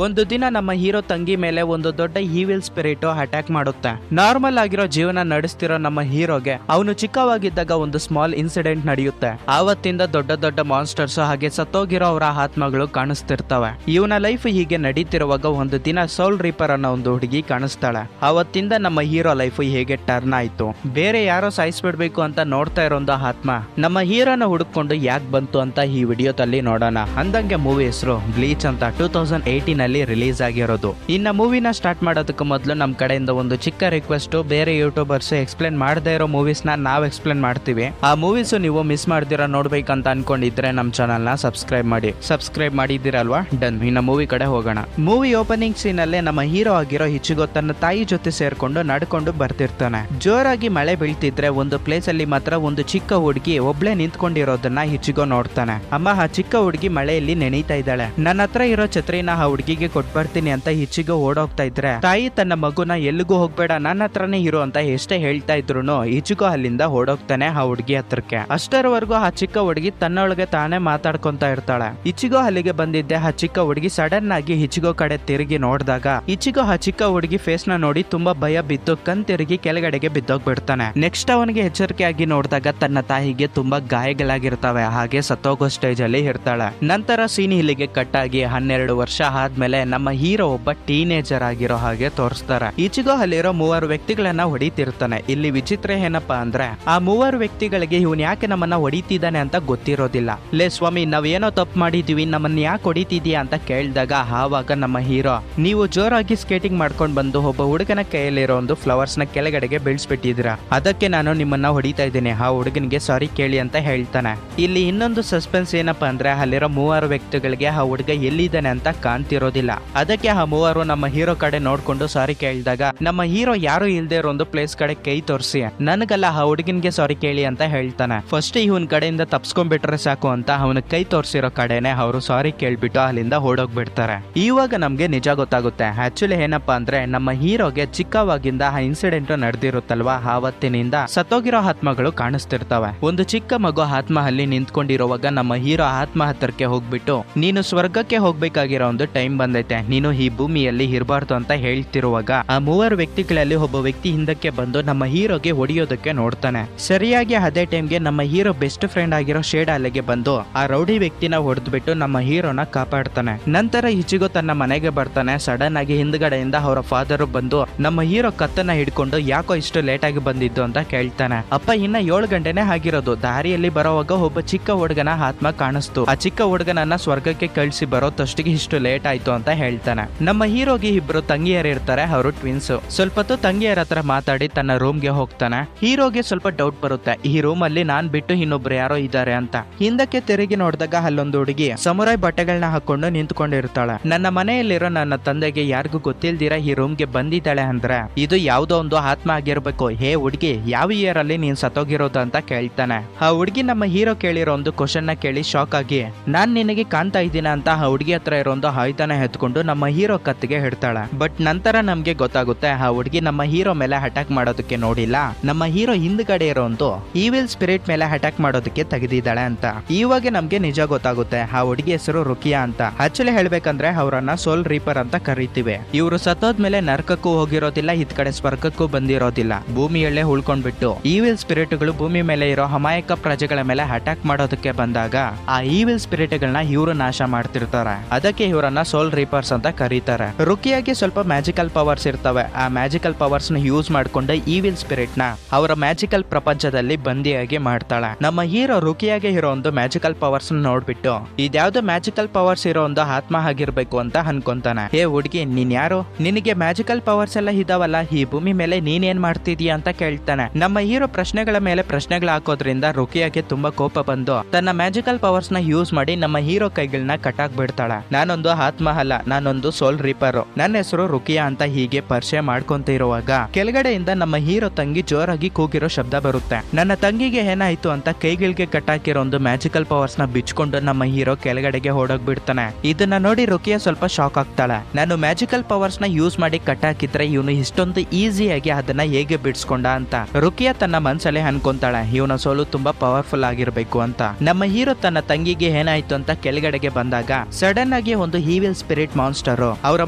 ಒಂದು ದಿನ ನಮ್ಮ ಹೀರೋ ತಂಗಿ ಮೇಲೆ ಒಂದು ದೊಡ್ಡ ಈವಿಲ್ ಸ್ಪಿರಿಟ್ ಅಟ್ಯಾಕ್ ಮಾಡುತ್ತೆ. ನಾರ್ಮಲ್ ಆಗಿರೋ ಜೀವನ ನಡೆಸ್ತಿರೋ ನಮ್ಮ ಹೀರೋಗೆ ಅವನು ಚಿಕ್ಕವಾಗಿದ್ದಾಗ ಒಂದು ಸ್ಮಾಲ್ ಇನ್ಸಿಡೆಂಟ್ ನಡೆಯುತ್ತೆ. ಆವತ್ತಿಂದ ದೊಡ್ಡ ದೊಡ್ಡ ಮಾನ್ಸ್ಟರ್ಸ್ ಹಾಗೆ ಸತ್ತೋಗಿರೋ ಅವರ ಆತ್ಮಗಳು ಕಾಣಿಸ್ತಿರ್ತವೆ. ಇವನ ಲೈಫ್ ಹೀಗೆ ನಡೀತಿರುವಾಗ ಒಂದು ದಿನ ಸೌಲ್ ರೀಪರ್ ಅನ್ನೋ ಒಂದು ಹುಡುಗಿ ಕಾಣಿಸ್ತಾಳೆ. ಆವತ್ತಿಂದ ನಮ್ಮ ಹೀರೋ ಲೈಫ್ ಹೇಗೆ ಟರ್ನ್ ಆಯ್ತು, ಬೇರೆ ಯಾರೋ ಸಾಯಿಸ್ಬಿಡ್ಬೇಕು ಅಂತ ನೋಡ್ತಾ ಇರೋಂದು ಆತ್ಮ ನಮ್ಮ ಹೀರೋನ ಹುಡುಕೊಂಡು ಯಾಕೆ ಬಂತು ಅಂತ ಈ ವಿಡಿಯೋದಲ್ಲಿ ನೋಡೋಣ. ಅಂದಂಗೆ ಮೂವಿ ಹೆಸರು ಬ್ಲೀಚ್ ಅಂತ 2018 ನಲ್ಲಿ ರಿಲೀಸ್ ಆಗಿರೋದು. ಇನ್ನ ಮೂವಿನ ಸ್ಟಾರ್ಟ್ ಮಾಡೋದಕ್ಕೆ ಮೊದಲು ನಮ್ಮ ಕಡೆಯಿಂದ ಒಂದು ಚಿಕ್ಕ ರಿಕ್ವೆಸ್ಟ್, ಬೇರೆ ಯೂಟ್ಯೂಬರ್ಸ್ ಎಕ್ಸ್ಪ್ಲೇನ್ ಮಾಡದೇ ಇರೋ ಮೂವೀಸ್ ನ ನಾವು ಎಕ್ಸ್ಪ್ಲೇನ್ ಮಾಡ್ತೀವಿ. ಆ ಮೂವೀಸ್ ನೀವು ಮಿಸ್ ಮಾಡ್ದಿರಾ ನೋಡ್ಬೇಕಂತ ಅನ್ಕೊಂಡಿದ್ರೆ ನಮ್ಮ ಚಾನಲ್ ನ ಸಬ್ಸ್ಕ್ರೈಬ್ ಮಾಡಿ. ಸಬ್ಸ್ಕ್ರೈಬ್ ಮಾಡಿದ್ದೀರಲ್ವಾ, ಡನ್. ಇನ್ನ ಮೂವಿ ಕಡೆ ಹೋಗೋಣ. ಮೂವಿ ಓಪನಿಂಗ್ ಸೀನ್ ಅಲ್ಲೇ ನಮ್ಮ ಹೀರೋ ಆಗಿರೋ ಹಿಚಿಗೋ ತನ್ನ ತಾಯಿ ಜೊತೆ ಸೇರ್ಕೊಂಡು ನಡ್ಕೊಂಡು ಬರ್ತಿರ್ತಾನೆ. ಜೋರಾಗಿ ಮಳೆ ಬೀಳ್ತಿದ್ರೆ ಒಂದು ಪ್ಲೇಸ್ ಅಲ್ಲಿ ಮಾತ್ರ ಒಂದು ಚಿಕ್ಕ ಹುಡುಗಿ ಒಬ್ಳೆ ನಿಂತ್ಕೊಂಡಿರೋದನ್ನ ಹಿಚಿಗೋ ನೋಡ್ತಾನೆ. ಅಮ್ಮ, ಆ ಚಿಕ್ಕ ಹುಡುಗಿ ಮಳೆಯಲ್ಲಿ ನೆನೀತಾ ಇದ್ದಾಳೆ, ನನ್ನ ಹತ್ರ ಇರೋ ಛತ್ರಿನ ಆ ಹುಡುಗಿಗೆ ಕೊಟ್ಬರ್ತೀನಿ ಅಂತ ಹಿಚಿಗೋ ಓಡೋಗ್ತಾ ಇದ್ರೆ ತಾಯಿ ತನ್ನ ಮಗುನ ಎಲ್ಲಿಗೂ ಹೋಗ್ಬೇಡ, ನನ್ನ ಹತ್ರನೇ ಇರೋ ಅಂತ ಎಷ್ಟೇ ಹೇಳ್ತಾ ಇದ್ರು ಹಿಚಿಗೋ ಅಲ್ಲಿಂದ ಓಡೋಗ್ತಾನೆ ಆ ಹುಡುಗಿ ಹತ್ರಕ್ಕೆ. ಅಷ್ಟರವರೆಗೂ ಆ ಚಿಕ್ಕ ಹುಡುಗಿ ತನ್ನೊಳಗೆ ತಾನೇ ಮಾತಾಡ್ಕೊಂತ ಇರ್ತಾಳೆ. ಹಿಚಿಗೋ ಅಲ್ಲಿಗೆ ಬಂದಿದ್ದೆ ಆ ಚಿಕ್ಕ ಹುಡುಗಿ ಸಡನ್ ಆಗಿ ಹಿಚಿಗೋ ಕಡೆ ತಿರುಗಿ ನೋಡಿದಾಗ ಹಿಚಿಗೋ ಆ ಚಿಕ್ಕ ಹುಡುಗಿ ಫೇಸ್ ನ ನೋಡಿ ತುಂಬಾ ಭಯ ಬಿದ್ದು ಕಣ್ ತಿರುಗಿ ಕೆಳಗಡೆಗೆ ಬಿದ್ದೋಗ್ಬಿಡ್ತಾನೆ. ನೆಕ್ಸ್ಟ್ ಅವನಿಗೆ ಎಚ್ಚರಿಕೆ ಆಗಿ ನೋಡಿದಾಗ ತನ್ನ ತಾಯಿಗೆ ತುಂಬಾ ಗಾಯಗಳಾಗಿರ್ತವೆ, ಹಾಗೆ ಸತ್ತೋಗೋ ಸ್ಟೇಜ್ ಅಲ್ಲಿ ಇರ್ತಾಳೆ. ನಂತರ ಸೀನ್ ಇಲ್ಲಿಗೆ ಕಟ್ ಆಗಿ 12 ವರ್ಷ ಆದ್ಮೇಲೆ ನಮ್ಮ ಹೀರೋ ಒಬ್ಬ ಟೀನೇಜರ್ ಆಗಿರೋ ಹಾಗೆ ತೋರಿಸ್ತಾರೆ. ಹಿಚಿಗೋ ಅಲ್ಲಿರೋ 3 ವ್ಯಕ್ತಿಗಳನ್ನ ಹೊಡಿತಿರ್ತಾನೆ. ಇಲ್ಲಿ ವಿಚಿತ್ರ ಏನಪ್ಪಾ ಅಂದ್ರೆ ಆ 3 ವ್ಯಕ್ತಿಗಳಿಗೆ ಇವನ್ ಯಾಕೆ ನಮ್ಮನ್ನ ಹೊಡಿತಿದ್ದಾನೆ ಅಂತ ಗೊತ್ತಿರೋದಿಲ್ಲ. ಲೇ ಸ್ವಾಮಿ, ನಾವೇನೋ ತಪ್ಪು ಮಾಡಿದೀವಿ, ನಮ್ಮನ್ನ ಯಾಕೆ ಹೊಡಿತಿದ್ಯಾ ಅಂತ ಕೇಳಿದಾಗ ಆವಾಗ ನಮ್ಮ ಹೀರೋ, ನೀವು ಜೋರಾಗಿ ಸ್ಕೇಟಿಂಗ್ ಮಾಡ್ಕೊಂಡ್ ಬಂದು ಒಬ್ಬ ಹುಡುಗನ ಕೈಯಲ್ಲಿರೋ ಒಂದು ಫ್ಲವರ್ಸ್ ನ ಕೆಳಗಡೆಗೆ ಬೀಳ್ಸ್ಬಿಟ್ಟಿದ್ದೀರಾ, ಅದಕ್ಕೆ ನಾನು ನಿಮ್ಮನ್ನ ಹೊಡಿತಾ ಇದ್ದೀನಿ, ಆ ಹುಡುಗನಿಗೆ ಸಾರಿ ಕೇಳಿ ಅಂತ ಹೇಳ್ತಾನೆ. ಇಲ್ಲಿ ಇನ್ನೊಂದು ಸಸ್ಪೆನ್ಸ್ ಏನಪ್ಪಾ ಅಂದ್ರೆ ಅಲ್ಲಿರೋ 3 ವ್ಯಕ್ತಿಗಳಿಗೆ ಆ ಹುಡುಗ ಎಲ್ಲಿದ್ದಾನೆ ಅಂತ ಕಾಣ್ತಿರೋದಿಲ್ಲ. ಅದಕ್ಕೆ ಆ 3 ನಮ್ಮ ಹೀರೋ ಕಡೆ ನೋಡ್ಕೊಂಡು ಸಾರಿ ಕೇಳಿದಾಗ ನಮ್ಮ ಹೀರೋ ಯಾರು ಇಲ್ದೇ ಇರೋ ಒಂದು ಪ್ಲೇಸ್ ಕಡೆ ಕೈ ತೋರಿಸಿ ನನಗಲ್ಲ ಆ ಹುಡುಗನ್ಗೆ ಸಾರಿ ಕೇಳಿ ಅಂತ ಹೇಳ್ತಾನೆ. ಫಸ್ಟ್ ಇವನ್ ಕಡೆಯಿಂದ ತಪ್ಸ್ಕೊಂಡ್ಬಿಟ್ರೆ ಸಾಕು ಅಂತ ಅವನ ಕೈ ತೋರಿಸಿರೋ ಕಡೆನೆ ಅವರು ಸಾರಿ ಕೇಳ್ಬಿಟ್ಟು ಅಲ್ಲಿಂದ ಓಡೋಗ್ಬಿಡ್ತಾರೆ. ಇವಾಗ ನಮ್ಗೆ ನಿಜ ಗೊತ್ತಾಗುತ್ತೆ. ಆಕ್ಚುಲಿ ಏನಪ್ಪಾ ಅಂದ್ರೆ ನಮ್ಮ ಹೀರೋಗೆ ಚಿಕ್ಕವಾಗಿಂದ ಆ ಇನ್ಸಿಡೆಂಟ್ ನಡೆದಿರುತ್ತಲ್ವಾ, ಆವತ್ತಿನಿಂದ ಸತ್ತೋಗಿರೋ ಆತ್ಮಗಳು ಕಾಣಿಸ್ತಿರ್ತವೆ. ಒಂದು ಚಿಕ್ಕ ಮಗು ಆತ್ಮ ಅಲ್ಲಿ ನಿಂತ್ಕೊಂಡಿರುವಾಗ ನಮ್ಮ ಹೀರೋ ಆತ್ಮ ಹತ್ರಕ್ಕೆ ಹೋಗ್ಬಿಟ್ಟು, ನೀನು ಸ್ವರ್ಗಕ್ಕೆ ಹೋಗ್ಬೇಕಾಗಿರೋ ಒಂದು ಟೈಮ್ ಬಂದೈತೆ, ನೀನು ಈ ಭೂಮಿಯಲ್ಲಿ ಇರಬಾರ್ದು ಅಂತ ಹೇಳ್ತಿರುವಾಗ ಆ 3 ವ್ಯಕ್ತಿಗಳಲ್ಲಿ ಒಬ್ಬ ವ್ಯಕ್ತಿ ಹಿಂದಕ್ಕೆ ಬಂದು ನಮ್ಮ ಹೀರೋಗೆ ಹೊಡಿಯೋದಕ್ಕೆ ನೋಡ್ತಾನೆ. ಸರಿಯಾಗಿ ಅದೇ ಟೈಮ್ಗೆ ನಮ್ಮ ಹೀರೋ ಬೆಸ್ಟ್ ಫ್ರೆಂಡ್ ಆಗಿರೋ ಶೇಡ್ ಅಲ್ಲಿಗೆ ಬಂದು ಆ ರೌಡಿ ವ್ಯಕ್ತಿನ ಹೊಡೆದ್ಬಿಟ್ಟು ನಮ್ಮ ಹೀರೋನ ಕಾಪಾಡ್ತಾನೆ. ನಂತರ ಹಿಚಿಗೋ ತನ್ನ ಮನೆಗೆ ಬರ್ತಾನೆ. ಸಡನ್ ಆಗಿ ಹಿಂದ್ಗಡೆಯಿಂದ ಅವರ ಫಾದರ್ ಬಂದು ನಮ್ಮ ಹೀರೋ ಕತ್ತನ್ನ ಹಿಡ್ಕೊಂಡು ಯಾಕೋ ಇಷ್ಟು ಲೇಟ್ ಆಗಿ ಬಂದಿದ್ದು ಅಂತ ಕೇಳ್ತಾನೆ. ಅಪ್ಪ, ಇನ್ನ 7 ಗಂಟೆನೆ ಆಗಿರೋದು, ದಾರಿಯಲ್ಲಿ ಬರೋವಾಗ ಒಬ್ಬ ಚಿಕ್ಕ ಹುಡುಗನ ಆತ್ಮ ಕಾಣಿಸ್ತು, ಆ ಚಿಕ್ಕ ಹುಡುಗನನ್ನ ಸ್ವರ್ಗಕ್ಕೆ ಕಳಿಸಿ ಬರೋತಷ್ಟಿಗೆ ಇಷ್ಟು ಲೇಟ್ ಆಯ್ತು ಅಂತ ಹೇಳ್ತಾನೆ. ನಮ್ಮ ಹೀರೋಗೆ ಇಬ್ರು ತಂಗಿಯರು ಇರ್ತಾರೆ, ಅವರು ಟ್ವಿನ್ಸ್. ಸ್ವಲ್ಪ ಹೊತ್ತು ತಂಗಿಯರ ಹತ್ರ ಮಾತಾಡಿ ತನ್ನ ರೂಮ್ಗೆ ಹೋಗ್ತಾನೆ. ಹೀರೋಗೆ ಸ್ವಲ್ಪ ಡೌಟ್ ಬರುತ್ತೆ, ಈ ರೂಮ್ ಅಲ್ಲಿ ನಾನ್ ಬಿಟ್ಟು ಇನ್ನೊಬ್ರು ಯಾರೋ ಇದ್ದಾರೆ ಅಂತ. ಹಿಂದಕ್ಕೆ ತಿರುಗಿ ನೋಡಿದಾಗ ಅಲ್ಲೊಂದು ಹುಡುಗಿ ಸಮುರಾಯ್ ಬಟ್ಟೆಗಳನ್ನ ಹಾಕೊಂಡು ನಿಂತ್ಕೊಂಡಿರ್ತಾಳೆ. ನನ್ನ ಮನೆಯಲ್ಲಿರೋ ನನ್ನ ತಂದೆಗೆ ಯಾರಿಗೂ ಗೊತ್ತಿಲ್ದಿರ ಈ ರೂಮ್ಗೆ ಬಂದಿದ್ದಾಳೆ ಅಂದ್ರೆ ಇದು ಯಾವ್ದೋ ಒಂದು ಆತ್ಮ ಆಗಿರ್ಬೇಕು. ಹೇ ಹುಡುಗಿ, ಯಾವ ಇಯರ್ ಅಲ್ಲಿ ನೀನ್ ಸತ್ತೋಗಿರೋದು ಅಂತ ಕೇಳ್ತಾನೆ. ಆ ಹುಡುಗಿ ನಮ್ಮ ಹೀರೋ ಕೇಳಿರೋ ಒಂದು ಕ್ವಶನ್ ನ ಕೇಳಿ ಶಾಕ್ ಆಗಿ, ನಾನ್ ನಿನಗೆ ಕಾಣ್ತಾ ಇದ್ದೀನ ಅಂತ ಆ ಹುಡುಗಿ ಹತ್ರ ಇರೋ ಒಂದು ಆಯುಧನ ಎತ್ಕೊಂಡು ನಮ್ಮ ಹೀರೋ ಕತ್ತಿಗೆ ಹಿಡ್ತಾಳೆ. ಬಟ್ ನಂತರ ನಮ್ಗೆ ಗೊತ್ತಾಗುತ್ತೆ ಆ ಹುಡುಗಿ ನಮ್ಮ ಹೀರೋ ಮೇಲೆ ಅಟ್ಯಾಕ್ ಮಾಡೋದಕ್ಕೆ ನೋಡಿಲ್ಲ, ನಮ್ಮ ಹೀರೋ ಹಿಂದ್ಗಡೆ ಇರೋ ಒಂದು ಈವಿಲ್ ಸ್ಪಿರಿಟ್ ಮೇಲೆ ಅಟ್ಯಾಕ್ ಮಾಡೋದಕ್ಕೆ ತೆಗೆದಿದ್ದಾಳೆ ಅಂತ. ಇವಾಗ ನಮ್ಗೆ ನಿಜ ಗೊತ್ತಾಗುತ್ತೆ. ಆ ಹುಡುಗಿ ಹೆಸರು ರುಕಿಯಾ ಅಂತ. ಆಕ್ಚುಲಿ ಹೇಳ್ಬೇಕಂದ್ರೆ ಅವರನ್ನ ಸೋಲ್ ರೀಪರ್ ಅಂತ ಕರಿತೀವಿ. ಇವರು ಸತ್ತೋದ್ಮೇಲೆ ನರಕಕ್ಕೂ ಹೋಗಿರೋದಿಲ್ಲ, ಇದ್ ಕಡೆ ಸ್ವರ್ಗಕ್ಕೂ ಬಂದಿರೋದಿಲ್ಲ, ಭೂಮಿಯಲ್ಲೇ ಉಳ್ಕೊಂಡ್ಬಿಟ್ಟು ಈವಿಲ್ ಸ್ಪಿರಿಟ್ ಗಳು ಭೂಮಿ ಮೇಲೆ ಇರೋ ಅಮಾಯಕ ಪ್ರಜೆಗಳ ಮೇಲೆ ಅಟ್ಯಾಕ್ ಮಾಡೋದಕ್ಕೆ ಬಂದಾಗ ಆ ಈವಿಲ್ ಸ್ಪಿರಿಟ್ ಗಳನ್ನ ಇವರು ನಾಶ ಮಾಡ್ತಿರ್ತಾರೆ. ಅದಕ್ಕೆ ಇವರನ್ನ ಸೋಲ್ ರೀಪರ್ಸ್ ಅಂತ ಕರೀತಾರೆ. ರುಕಿಯಾಗೆ ಸ್ವಲ್ಪ ಮ್ಯಾಜಿಕಲ್ ಪವರ್ಸ್ ಇರ್ತವೆ. ಆ ಮ್ಯಾಜಿಕಲ್ ಪವರ್ಸ್ ನ ಯೂಸ್ ಮಾಡ್ಕೊಂಡು ಈವಿಲ್ ಸ್ಪಿರಿಟ್ ನ ಅವರ ಮ್ಯಾಜಿಕಲ್ ಪ್ರಪಂಚದಲ್ಲಿ ಬಂದಿಯಾಗಿ ಮಾಡ್ತಾಳೆ. ನಮ್ಮ ಹೀರೋ ರುಕಿಯಾಗೆ ಇರೋ ಒಂದು ಮ್ಯಾಜಿಕಲ್ ಪವರ್ಸ್ ನ ನೋಡ್ಬಿಟ್ಟು ಇದ್ಯಾವ್ದೋ ಮ್ಯಾಜಿಕಲ್ ಪವರ್ಸ್ ಇರೋ ಒಂದು ಆತ್ಮ ಆಗಿರ್ಬೇಕು ಅಂತ ಅನ್ಕೊಂತಾನೆ. ಹೇ ಹುಡುಗಿ, ನೀನ್ ಯಾರು, ನಿನಗೆ ಮ್ಯಾಜಿಕಲ್ ಪವರ್ಸ್ ಎಲ್ಲ ಇದಾವಲ್ಲ, ಈ ಭೂಮಿ ಮೇಲೆ ನೀನ್ ಏನ್ ಮಾಡ್ತಿದೀಯ ಅಂತ ಕೇಳ್ತಾನೆ. ನಮ್ಮ ಹೀರೋ ಪ್ರಶ್ನೆಗಳ ಮೇಲೆ ಪ್ರಶ್ನೆಗಳು ಹಾಕೋದ್ರಿಂದ ರುಕಿಯಾಗೆ ತುಂಬಾ ಕೋಪ ಬಂದು ತನ್ನ ಮ್ಯಾಜಿಕಲ್ ಪವರ್ಸ್ ನ ಯೂಸ್ ಮಾಡಿ ನಮ್ಮ ಹೀರೋ ಕೈಗಳನ್ನ ಕಟಾಕ್ ಬಿಡ್ತಾಳೆ. ನಾನೊಂದು ಆತ್ಮ ಅಲ್ಲ, ನಾನೊಂದು ಸೋಲ್ ರೀಪರ್, ನನ್ನ ಹೆಸರು ರುಕಿಯಾ ಅಂತ ಹೀಗೆ ಪರಿಚಯ ಮಾಡ್ಕೊಂತ ಇರುವಾಗ ಕೆಳಗಡೆಯಿಂದ ನಮ್ಮ ಹೀರೋ ತಂಗಿ ಜೋರಾಗಿ ಕೂಗಿರೋ ಶಬ್ದ ಬರುತ್ತೆ. ನನ್ನ ತಂಗಿಗೆ ಏನಾಯ್ತು ಅಂತ ಕೈಗಳಿಗೆ ಕಟ್ಟಾಕಿರೋ ಒಂದು ಮ್ಯಾಜಿಕಲ್ ಪವರ್ಸ್ ನ ಬಿಚ್ಕೊಂಡು ನಮ್ಮ ಹೀರೋ ಕೆಳಗಡೆಗೆ ಓಡೋಗ್ಬಿಡ್ತಾನೆ. ಇದನ್ನ ನೋಡಿ ರುಕಿಯಾ ಸ್ವಲ್ಪ ಶಾಕ್ ಆಗ್ತಾಳೆ. ನಾನು ಮ್ಯಾಜಿಕಲ್ ಪವರ್ಸ್ ನ ಯೂಸ್ ಮಾಡಿ ಕಟ್ಟಾಕಿದ್ರೆ ಇವನು ಇಷ್ಟೊಂದು ಈಸಿಯಾಗಿ ಅದನ್ನ ಹೇಗೆ ಬಿಡಿಸ್ಕೊಂಡ ಅಂತ ರುಕಿಯಾ ತನ್ನ ಮನ್ಸಲ್ಲೇ ಅನ್ಕೊಂತಾಳೆ. ಇವನ ಸೋಲು ತುಂಬಾ ಪವರ್ಫುಲ್ ಆಗಿರ್ಬೇಕು ಅಂತ. ನಮ್ಮ ಹೀರೋ ತನ್ನ ತಂಗಿಗೆ ಏನಾಯ್ತು ಅಂತ ಕೆಳಗಡೆಗೆ ಬಂದಾಗ ಸಡನ್ ಆಗಿ ಒಂದು ಈವಿಲ್ ಸ್ಪಿರಿಟ್ ಮಾನ್ಸ್ಟರ್ ಅವರ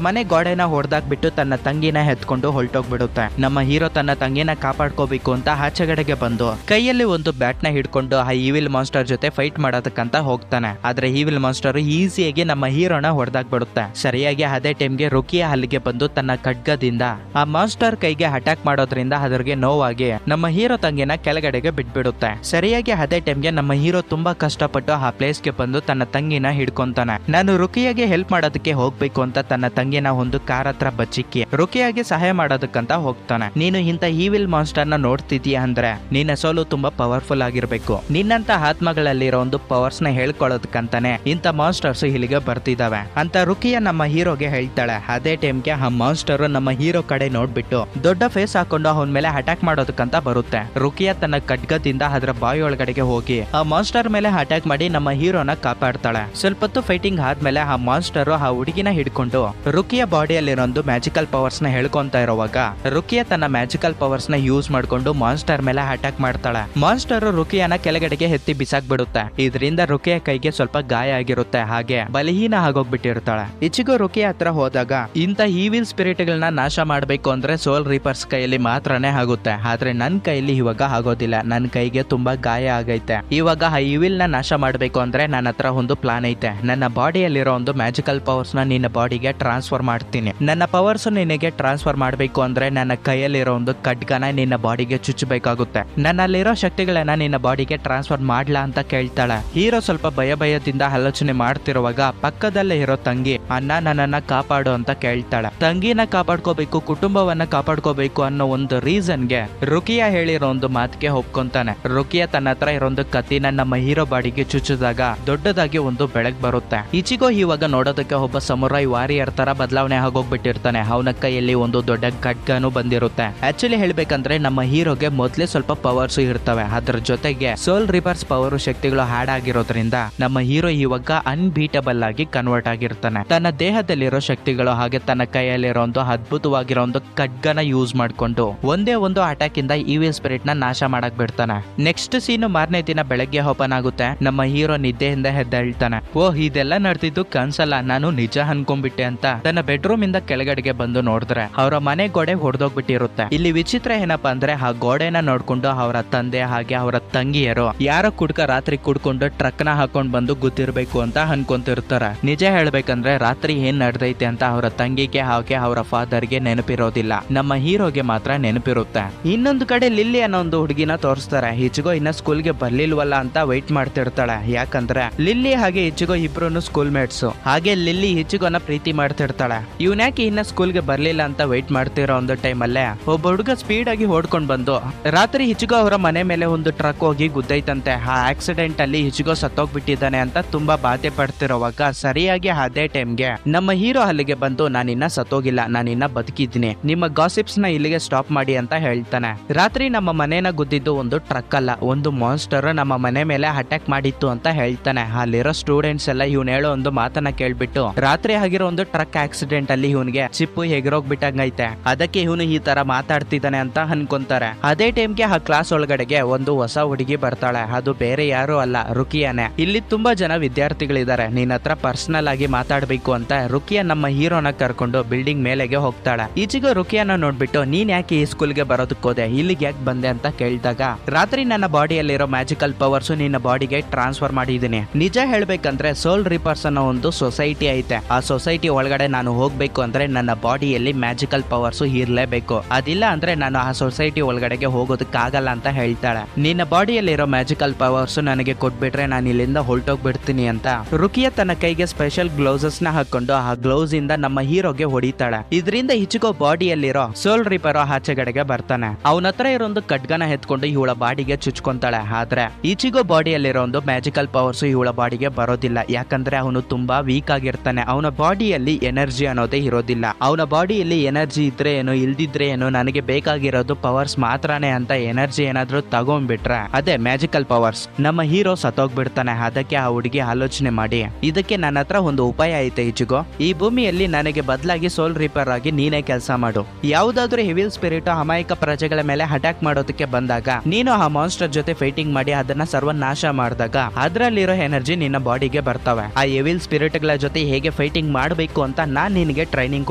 ಮನೆ ಗೋಡೆನ ಹೊಡೆದಾಕ್ಬಿಟ್ಟು ತನ್ನ ತಂಗಿನ ಎತ್ಕೊಂಡು ಹೊರಟೋಗ್ಬಿಡುತ್ತೆ. ನಮ್ಮ ಹೀರೋ ತನ್ನ ತಂಗಿನ ಕಾಪಾಡ್ಕೋಬೇಕು ಅಂತ ಆಚೆಗಡೆಗೆ ಬಂದು ಕೈಯಲ್ಲಿ ಒಂದು ಬ್ಯಾಟ್ ನ ಹಿಡ್ಕೊಂಡು ಆ ಈವಿಲ್ ಮಾನ್ಸ್ಟರ್ ಜೊತೆ ಫೈಟ್ ಮಾಡೋದಕ್ಕಂತ ಹೋಗ್ತಾನೆ. ಆದ್ರೆ ಈವಿಲ್ ಮಾನ್ಸ್ಟರ್ ಈಸಿಯಾಗಿ ನಮ್ಮ ಹೀರೋನ ಹೊಡೆದಾಕ್ಬಿಡುತ್ತೆ. ಸರಿಯಾಗಿ ಅದೇ ಟೈಮ್ಗೆ ರುಕಿಯಾ ಅಲ್ಲಿಗೆ ಬಂದು ತನ್ನ ಖಡ್ಗದಿಂದ ಆ ಮಾನ್ಸ್ಟರ್ ಕೈಗೆ ಅಟ್ಯಾಕ್ ಮಾಡೋದ್ರಿಂದ ಅದರಿಗೆ ನೋವಾಗಿ ನಮ್ಮ ಹೀರೋ ತಂಗಿನ ಕೆಳಗಡೆಗೆ ಬಿಟ್ಬಿಡುತ್ತೆ. ಸರಿಯಾಗಿ ಅದೇ ಟೈಮ್ಗೆ ನಮ್ಮ ಹೀರೋ ತುಂಬಾ ಕಷ್ಟಪಟ್ಟು ಆ ಪ್ಲೇಸ್ಗೆ ಬಂದು ತನ್ನ ತಂಗಿನ ಹಿಡ್ಕೊಂತಾನೆ. ನಾನು ರುಕಿಯಾಗೆ ಹೆಲ್ಪ್ ಮಾಡೋದಕ್ಕೆ ಹೋಗ್ಬೇಕು ಅಂತ ತನ್ನ ತಂಗಿನ ಒಂದು ಕಾರ್ ಹತ್ರ ಬಚ್ಚಿಕ್ಕಿ ರುಕಿಯಾಗೆ ಸಹಾಯ ಮಾಡೋದಕ್ಕಂತ ಹೋಗ್ತಾನೆ. ನೀನು ಇಂತ ಈವಿಲ್ ಮಾನ್ಸ್ಟರ್ ನ ನೋಡ್ತಿದೀಯ ಅಂದ್ರೆ ನಿನ್ನ ಸೋಲು ತುಂಬಾ ಪವರ್ಫುಲ್ ಆಗಿರ್ಬೇಕು. ನಿನ್ನಂತ ಆತ್ಮಗಳಲ್ಲಿರೋ ಒಂದು ಪವರ್ಸ್ ನ ಹೇಳ್ಕೊಳ್ಳೋದಕ್ಕಂತಾನೆ ಇಂತ ಮಾನ್ಸ್ಟರ್ಸ್ ಇಲ್ಲಿಗೆ ಬರ್ತಿದಾವೆ ಅಂತ ರುಕಿಯಾ ನಮ್ಮ ಹೀರೋಗೆ ಹೇಳ್ತಾಳೆ. ಅದೇ ಟೈಮ್ಗೆ ಆ ಮಾನ್ಸ್ಟರ್ ನಮ್ಮ ಹೀರೋ ಕಡೆ ನೋಡ್ಬಿಟ್ಟು ದೊಡ್ಡ ಫೇಸ್ ಹಾಕೊಂಡು ಅವನ ಮೇಲೆ ಅಟ್ಯಾಕ್ ಮಾಡೋದಕ್ಕಂತ ಬರುತ್ತೆ. ರುಕಿಯಾ ತನ್ನ ಖಡ್ಗದಿಂದ ಅದರ ಬಾಯಿ ಒಳಗಡೆಗೆ ಹೋಗಿ ಆ ಮಾನ್ಸ್ಟರ್ ಮೇಲೆ ಅಟ್ಯಾಕ್ ಮಾಡಿ ನಮ್ಮ ಹೀರೋನ ಕಾಪಾಡ್ತಾಳೆ. ಸ್ವಲ್ಪ ಹೊತ್ತು ಫೈಟಿಂಗ್ ಆದ್ಮೇಲೆ ಆ ಮಾನ್ಸ್ಟರ್ ಆ ಹುಡುಗಿನ ಹಿಡ್ಕೊಂಡು ರುಕಿಯಾ ಬಾಡಿಯಲ್ಲಿರೋದು ಮ್ಯಾಜಿಕಲ್ ಪವರ್ಸ್ ನ ಹೇಳ್ಕೊಂತ ಇರುವಾಗ ರುಕಿಯಾ ತನ್ನ ಮ್ಯಾಜಿಕಲ್ ಪವರ್ಸ್ ನ ಯೂಸ್ ಮಾಡ್ಕೊಂಡು ಮಾನ್ಸ್ಟರ್ ಮೇಲೆ ಅಟ್ಯಾಕ್ ಮಾಡ್ತಾಳೆ. ಮಾನ್ಸ್ಟರ್ ರುಕಿಯಾನ ಕೆಳಗಡೆಗೆ ಎತ್ತಿ ಬಿಸಾಕ್ಬಿಡುತ್ತೆ. ಇದರಿಂದ ರುಕಿಯಾ ಕೈಗೆ ಸ್ವಲ್ಪ ಗಾಯ ಆಗಿರುತ್ತೆ, ಹಾಗೆ ಬಲಹೀನ ಆಗೋಗ್ಬಿಟ್ಟಿರ್ತಾಳೆ. ಇಚಿಗೋ ರುಕಿಯಾ ಹತ್ರ ಹೋದಾಗ ಇಂತ ಈವಿಲ್ ಸ್ಪಿರಿಟ್ ಗಳನ್ನ ನಾಶ ಮಾಡ್ಬೇಕು ಅಂದ್ರೆ ಸೋಲ್ ರೀಪರ್ಸ್ ಕೈಯಲ್ಲಿ ಮಾತ್ರನೇ ಆಗುತ್ತೆ. ಆದ್ರೆ ನನ್ ಕೈಯಲ್ಲಿ ಇವಾಗ ಆಗೋದಿಲ್ಲ. ನನ್ ಕೈಗೆ ತುಂಬಾ ಗಾಯ ಆಗೈತೆ. ಇವಾಗ ಆ ಈವಿಲ್ ನ ನಾಶ ಮಾಡ್ಬೇಕು ಅಂದ್ರೆ ನನ್ನ ಹತ್ರ ಒಂದು ಪ್ಲಾನ್ ಐತೆ. ನನ್ನ ಬಾಡಿಯಲ್ಲಿರೋ ಒಂದು ಮ್ಯಾಜಿಕಲ್ ಪವರ್ಸ್ ನ ನಿನ್ನ ಬಾಡಿಗೆ ಟ್ರಾನ್ಸ್ಫರ್ ಮಾಡ್ತೀನಿ. ನನ್ನ ಪವರ್ಸ್ ನಿನಗೆ ಟ್ರಾನ್ಸ್ಫರ್ ಮಾಡ್ಬೇಕು ಅಂದ್ರೆ ನನ್ನ ಕೈಯಲ್ಲಿರೋ ಒಂದು ಖಡ್ಗನ ನಿನ್ನ ಬಾಡಿಗೆ ಚುಚ್ಚಬೇಕಾಗುತ್ತೆ. ನನ್ನಲ್ಲಿರೋ ಶಕ್ತಿಗಳನ್ನ ನಿನ್ನ ಬಾಡಿಗೆ ಟ್ರಾನ್ಸ್ಫರ್ ಮಾಡ್ಲಾ ಅಂತ ಕೇಳ್ತಾಳೆ. ಹೀರೋ ಸ್ವಲ್ಪ ಭಯದಿಂದ ಆಲೋಚನೆ ಮಾಡ್ತಿರುವಾಗ ಪಕ್ಕದಲ್ಲೇ ಇರೋ ತಂಗಿ ಅಣ್ಣ ನನ್ನನ್ನ ಕಾಪಾಡು ಅಂತ ಕೇಳ್ತಾಳೆ. ತಂಗಿನ ಕಾಪಾಡ್ಕೋಬೇಕು, ಕುಟುಂಬವನ್ನ ಕಾಪಾಡ್ಕೋಬೇಕು ಅನ್ನೋ ಒಂದು ರೀಸನ್ಗೆ ರುಕಿಯಾ ಹೇಳಿರೋ ಒಂದು ಮಾತಿಗೆ ಒಪ್ಕೊಂತಾನೆ. ರುಕಿಯಾ ತನ್ನ ಹತ್ರ ಇರೋ ಒಂದು ಕತ್ತಿನ ನಮ್ಮ ಹೀರೋ ಬಾಡಿಗೆ ಚುಚ್ಚಿದಾಗ ದೊಡ್ಡದಾಗಿ ಒಂದು ಬೆಳಕ್ ಬರುತ್ತೆ. ಇಚಿಗೋ ಇವಾಗ ನೋಡೋದಕ್ಕೆ ಒಬ್ಬ ಸಮುರಾಯ್ ವಾರಿಯರ್ ತರ ಬದಲಾವಣೆ ಆಗೋಗ್ಬಿಟ್ಟಿರ್ತಾನೆ. ಅವನ ಕೈಯಲ್ಲಿ ಒಂದು ದೊಡ್ಡ ಖಡ್ಗನು ಬಂದಿರುತ್ತೆ. ಆಕ್ಚುಲಿ ಹೇಳ್ಬೇಕಂದ್ರೆ ನಮ್ಮ ಹೀರೋಗೆ ಮೊದ್ಲೇ ಸ್ವಲ್ಪ ಪವರ್ಸ್ ಇರ್ತವೆ. ಅದ್ರ ಜೊತೆಗೆ ಸೋಲ್ ರಿವರ್ಸ್ ಪವರ್ ಶಕ್ತಿಗಳು ಹಾಡ್ ಆಗಿರೋದ್ರಿಂದ ನಮ್ಮ ಹೀರೋ ಇವಾಗ ಅನ್ಬೀಟಬಲ್ ಆಗಿ ಕನ್ವರ್ಟ್ ಆಗಿರ್ತಾನೆ. ತನ್ನ ದೇಹದಲ್ಲಿರೋ ಶಕ್ತಿಗಳು ಹಾಗೆ ತನ್ನ ಕೈಯಲ್ಲಿರೋ ಒಂದು ಅದ್ಭುತವಾಗಿರೋ ಒಂದು ಖಡ್ಗನ ಯೂಸ್ ಮಾಡ್ಕೊಂಡು ಒಂದೇ ಒಂದು ಅಟ್ಯಾಕ್ ಇಂದ ಈವಿಲ್ ಸ್ಪಿರಿಟ್ ನ ನಾಶ ಮಾಡಕ್ ಬಿಡ್ತಾನೆ. ನೆಕ್ಸ್ಟ್ ಸೀನ್ ಮಾರನೇ ದಿನ ಬೆಳಗ್ಗೆ ಓಪನ್ ಆಗುತ್ತೆ. ನಮ್ಮ ಹೀರೋ ನಿದ್ದೆಯಿಂದ ಎದ್ದೇಳ್ತಾನೆ. ಓಹ್, ಇದೆಲ್ಲ ನಡೆದಿದ್ದು ಕನ್ಸಲ್ಲ, ನಾನು ನಿಜ ಅನ್ಕೊಂಡ್ಬಿಟ್ಟೆ ಅಂತ ತನ್ನ ಬೆಡ್ರೂಮ್ ಇಂದ ಕೆಳಗಡೆಗೆ ಬಂದು ನೋಡಿದ್ರೆ ಅವರ ಮನೆ ಗೋಡೆ ಹೊಡೆದೋಗ್ಬಿಟ್ಟಿರುತ್ತೆ. ಇಲ್ಲಿ ವಿಚಿತ್ರ ಏನಪ್ಪಾ ಅಂದ್ರೆ ಆ ಗೋಡೆನ ನೋಡ್ಕೊಂಡು ಅವರ ತಂದೆ ಹಾಗೆ ಅವರ ತಂಗಿಯರು ಯಾರೋ ಕುಡ್ಕ ರಾತ್ರಿ ಕುಡ್ಕೊಂಡು ಟ್ರಕ್ ನ ಹಾಕೊಂಡ್ ಬಂದು ಗುದ್ದಿರ್ಬೇಕು ಅಂತ ಅನ್ಕೊಂತಿರ್ತಾರೆ. ನಿಜ ಹೇಳ್ಬೇಕಂದ್ರೆ ರಾತ್ರಿ ಏನ್ ನಡೆದೈತೆ ಅಂತ ಅವರ ತಂಗಿಗೆ ಹಾಗೆ ಅವರ ಫಾದರ್ಗೆ ನೆನಪಿರೋದಿಲ್ಲ. ನಮ್ಮ ಹೀರೋಗೆ ಮಾತ್ರ ನೆನಪಿರುತ್ತೆ. ಇನ್ನೊಂದು ಕಡೆ ಲಿಲ್ಲಿ ಅನ್ನೋ ಒಂದು ಹುಡುಗಿನ ತೋರಿಸ್ತಾರೆ. ಇಚಿಗೋ ಇನ್ನ ಸ್ಕೂಲ್ಗೆ ಬರ್ಲಿಲ್ವಲ್ಲ ಅಂತ ವೈಟ್ ಮಾಡ್ತಿರ್ತಾಳೆ. ಯಾಕಂದ್ರೆ ಲಿಲ್ಲಿ ಹಾಗೆ ಇಚಿಗೋ ಇಬ್ರು ಸ್ಕೂಲ್ ಮೇಟ್ಸ್. ಹಾಗೆ ಲಿಲ್ಲಿ ಇಚಿಗೋನ ಪ್ರೀತಿ ಮಾಡ್ತಿರ್ತಾಳೆ. ಇವ್ನ್ಯಾಕೆ ಇನ್ನ ಸ್ಕೂಲ್ಗೆ ಬರ್ಲಿಲ್ಲ ಅಂತ ವೈಟ್ ಮಾಡ್ತಿರೋ ಒಂದು ಟೈಮ್ ಅಲ್ಲೇ ಒಬ್ಬ ಹುಡುಗ ಸ್ಪೀಡ್ ಆಗಿ ಓಡ್ಕೊಂಡ್ ಬಂದು ರಾತ್ರಿ ಇಚಿಗೋ ಅವರ ಮನೆ ಮೇಲೆ ಒಂದು ಟ್ರಕ್ ಹೋಗಿ ಗುದ್ದೈತಂತೆ. ಆ ಆಕ್ಸಿಡೆಂಟ್ ಅಲ್ಲಿ ಇಚಿಗೋ ಸತ್ತೋಗ್ಬಿಟ್ಟಿದ್ದಾನೆ ಅಂತ ತುಂಬಾ ಬಾಧೆ ಪಡ್ತಿರೋವಾಗ ಸರಿಯಾಗಿ ಅದೇ ಟೈಮ್ಗೆ ನಮ್ಮ ಹೀರೋ ಅಲ್ಲಿಗೆ ಬಂದು ನಾನಿನ್ನ ಸತ್ತೋಗಿಲ್ಲ, ನಾನಿನ್ನ ಬದುಕಿದ್ದೀನಿ, ನಿಮ್ಮ ಗಾಸಿಪ್ಸ್ ನ ಇಲ್ಲಿಗೆ ಸ್ಟಾಪ್ ಮಾಡಿ ಅಂತ ಹೇಳ್ತಾನೆ. ರಾತ್ರಿ ನಮ್ಮ ಮನೇನ ಗುದ್ದಿದ್ದು ಒಂದು ಟ್ರಕ್ ಅಲ್ಲ, ಒಂದು ಮಾನ್ಸ್ಟರ್ ನಮ್ಮ ಮನೆ ಮೇಲೆ ಅಟ್ಯಾಕ್ ಮಾಡಿತ್ತು ಅಂತ ಹೇಳ್ತಾನೆ. ಅಲ್ಲಿರೋ ಸ್ಟೂಡೆಂಟ್ಸ್ ಎಲ್ಲ ಇವ್ನು ಹೇಳೋ ಒಂದು ಮಾತನ್ನ ಕೇಳ್ಬಿಟ್ಟು ರಾತ್ರಿ ಆಗಿರೋ ಒಂದು ಟ್ರಕ್ ಆಕ್ಸಿಡೆಂಟ್ ಅಲ್ಲಿ ಇವನ್ಗೆ ಚಿಪ್ಪು ಹೆಗರೋಗ್ಬಿಟ್ಟಂಗೈತೆ, ಅದಕ್ಕೆ ಇವನು ಈ ತರ ಮಾತಾಡ್ತಿದ್ದಾನೆ ಅಂತ ಅನ್ಕೊಂತಾರೆ. ಅದೇ ಟೈಮ್ಗೆ ಆ ಕ್ಲಾಸ್ ಒಳಗಡೆಗೆ ಒಂದು ಹೊಸ ಹುಡುಗಿ ಬರ್ತಾಳೆ. ಅದು ಬೇರೆ ಯಾರು ಅಲ್ಲ, ರುಕಿಯಾನೆ. ಇಲ್ಲಿ ತುಂಬಾ ಜನ ವಿದ್ಯಾರ್ಥಿಗಳಿದ್ದಾರೆ, ನಿನ್ನ ಹತ್ರ ಪರ್ಸನಲ್ ಆಗಿ ಮಾತಾಡ್ಬೇಕು ಅಂತ ರುಕಿಯಾ ನಮ್ಮ ಹೀರೋನ ಕರ್ಕೊಂಡು ಬಿಲ್ಡಿಂಗ್ ಮೇಲೆಗೆ ಹೋಗ್ತಾಳೆ. ಈಚಿಗೂ ರುಕಿಯಾನ ನೋಡ್ಬಿಟ್ಟು ನೀನ್ ಯಾಕೆ ಈ ಸ್ಕೂಲ್ಗೆ ಬರೋದಕ್ಕೋದೆ, ಇಲ್ಲಿಗೆ ಯಾಕೆ ಬಂದೆ ಅಂತ ಕೇಳಿದಾಗ ರಾತ್ರಿ ನನ್ನ ಬಾಡಿಯಲ್ಲಿರೋ ಮ್ಯಾಜಿಕಲ್ ಪವರ್ಸ್ ನಿನ್ನ ಬಾಡಿಗೆ ಟ್ರಾನ್ಸ್ಫರ್ ಮಾಡಿದೀನಿ. ನಿಜ ಹೇಳ್ಬೇಕಂದ್ರೆ ಸೋಲ್ ರಿಪರ್ಸ್ ಅನ್ನೋ ಒಂದು ಸೊಸೈಟಿ ಐತೆ. ಆ ಸೊಸೈಟಿ ಒಳಗಡೆ ನಾನು ಹೋಗ್ಬೇಕು ಅಂದ್ರೆ ನನ್ನ ಬಾಡಿಯಲ್ಲಿ ಮ್ಯಾಜಿಕಲ್ ಪವರ್ಸ್ ಇರ್ಲೇಬೇಕು, ಅದಿಲ್ಲ ಅಂದ್ರೆ ನಾನು ಆ ಸೊಸೈಟಿ ಒಳಗಡೆಗೆ ಹೋಗೋದಕ್ಕಾಗಲ್ಲ ಅಂತ ಹೇಳ್ತಾಳೆ. ನಿನ್ನ ಬಾಡಿಯಲ್ಲಿರೋ ಮ್ಯಾಜಿಕಲ್ ಪವರ್ಸ್ ನನಗೆ ಕೊಟ್ಬಿಟ್ರೆ ನಾನು ಇಲ್ಲಿಂದ ಹೊರಟೋಗ್ಬಿಡ್ತೀನಿ ಅಂತ ರುಕಿಯಾ ತನ್ನ ಕೈಗೆ ಸ್ಪೆಷಲ್ ಗ್ಲೌಸಸ್ ನ ಹಾಕೊಂಡು ಆ ಗ್ಲೌಸ್ ಇಂದ ನಮ್ಮ ಹೀರೋಗೆ ಹೊಡಿತಾಳೆ. ಇದರಿಂದ ಇಚಿಗೋ ಬಾಡಿಯಲ್ಲಿರೋ ಸೋಲ್ ರಿಪರ್ ಆಚೆಗಡೆಗೆ ಬರ್ತಾನೆ. ಅವನ ಹತ್ರ ಇರೋ ಒಂದು ಖಡ್ಗನ ಎತ್ಕೊಂಡು ಇವಳ ಬಾಡಿಗೆ ಚುಚ್ಕೊಂತಾಳೆ. ಆದ್ರೆ ಇಚಿಗೋ ಬಾಡಿಯಲ್ಲಿರೋ ಒಂದು ಮ್ಯಾಜಿಕಲ್ ಪವರ್ಸ್ ಇವಳ ಬಾಡಿಗೆ ಬರೋದಿಲ್ಲ. ಯಾಕಂದ್ರೆ ಅವನು ತುಂಬಾ ವೀಕ್ ಆಗಿರ್ತಾನೆ. ಅವನ ಬಾಡಿಯಲ್ಲಿ ಎನರ್ಜಿ ಅನ್ನೋದೇ ಇರೋದಿಲ್ಲ. ಅವನ ಬಾಡಿಯಲ್ಲಿ ಎನರ್ಜಿ ಇದ್ರೆ ಏನು ಇಲ್ದಿದ್ರೆ ಏನು, ನನಗೆ ಬೇಕಾಗಿರೋದು ಪವರ್ಸ್ ಮಾತ್ರನೇ ಅಂತ ಎನರ್ಜಿ ಏನಾದ್ರೂ ತಗೊಂಡ್ಬಿಟ್ರೆ ಅದೇ ಮ್ಯಾಜಿಕಲ್ ಪವರ್ಸ್. ನಮ್ಮ ಹೀರೋ ಸತ್ತೋಗ್ಬಿಡ್ತಾನೆ. ಅದಕ್ಕೆ ಆ ಹುಡುಗಿ ಆಲೋಚನೆ ಮಾಡಿ ಇದಕ್ಕೆ ನನ್ನ ಹತ್ರ ಒಂದು ಉಪಾಯ ಐತೆ ಇಚಿಗೋ, ಈ ಭೂಮಿಯಲ್ಲಿ ನನಗೆ ಬದಲಾಗಿ ಸೋಲ್ ರಿಪರ್ ಆಗಿ ನೀನೇ ಕೆಲಸ ಮಾಡು. ಯಾವ್ದಾದ್ರು ಹೆವಿಲ್ ಸ್ಪಿರಿಟ್ ಅಮಾಯಕ ಪ್ರಜೆಗಳ ಮೇಲೆ ಅಟ್ಯಾಕ್ ಮಾಡೋದಕ್ಕೆ ಬಂದಾಗ ನೀನು ಆ ಮಾನ್ಸ್ಟರ್ ಜೊತೆ ಫೈಟಿಂಗ್ ಮಾಡಿ ಅದನ್ನ ಸರ್ವನಾಶ ಮಾಡಿದಾಗ ಅದರಲ್ಲಿರೋ ಎನರ್ಜಿ ನಿನ್ನ ಬಾಡಿಗೆ ಬರ್ತವೆ. ಆ ಎವಿಲ್ ಸ್ಪಿರಿಟ್ ಗಳ ಜೊತೆ ಹೇಗೆ ಫೈಟಿಂಗ್ ಮಾಡಬೇಕು ಅಂತ ನಾನ್ ನಿನಗೆ ಟ್ರೈನಿಂಗ್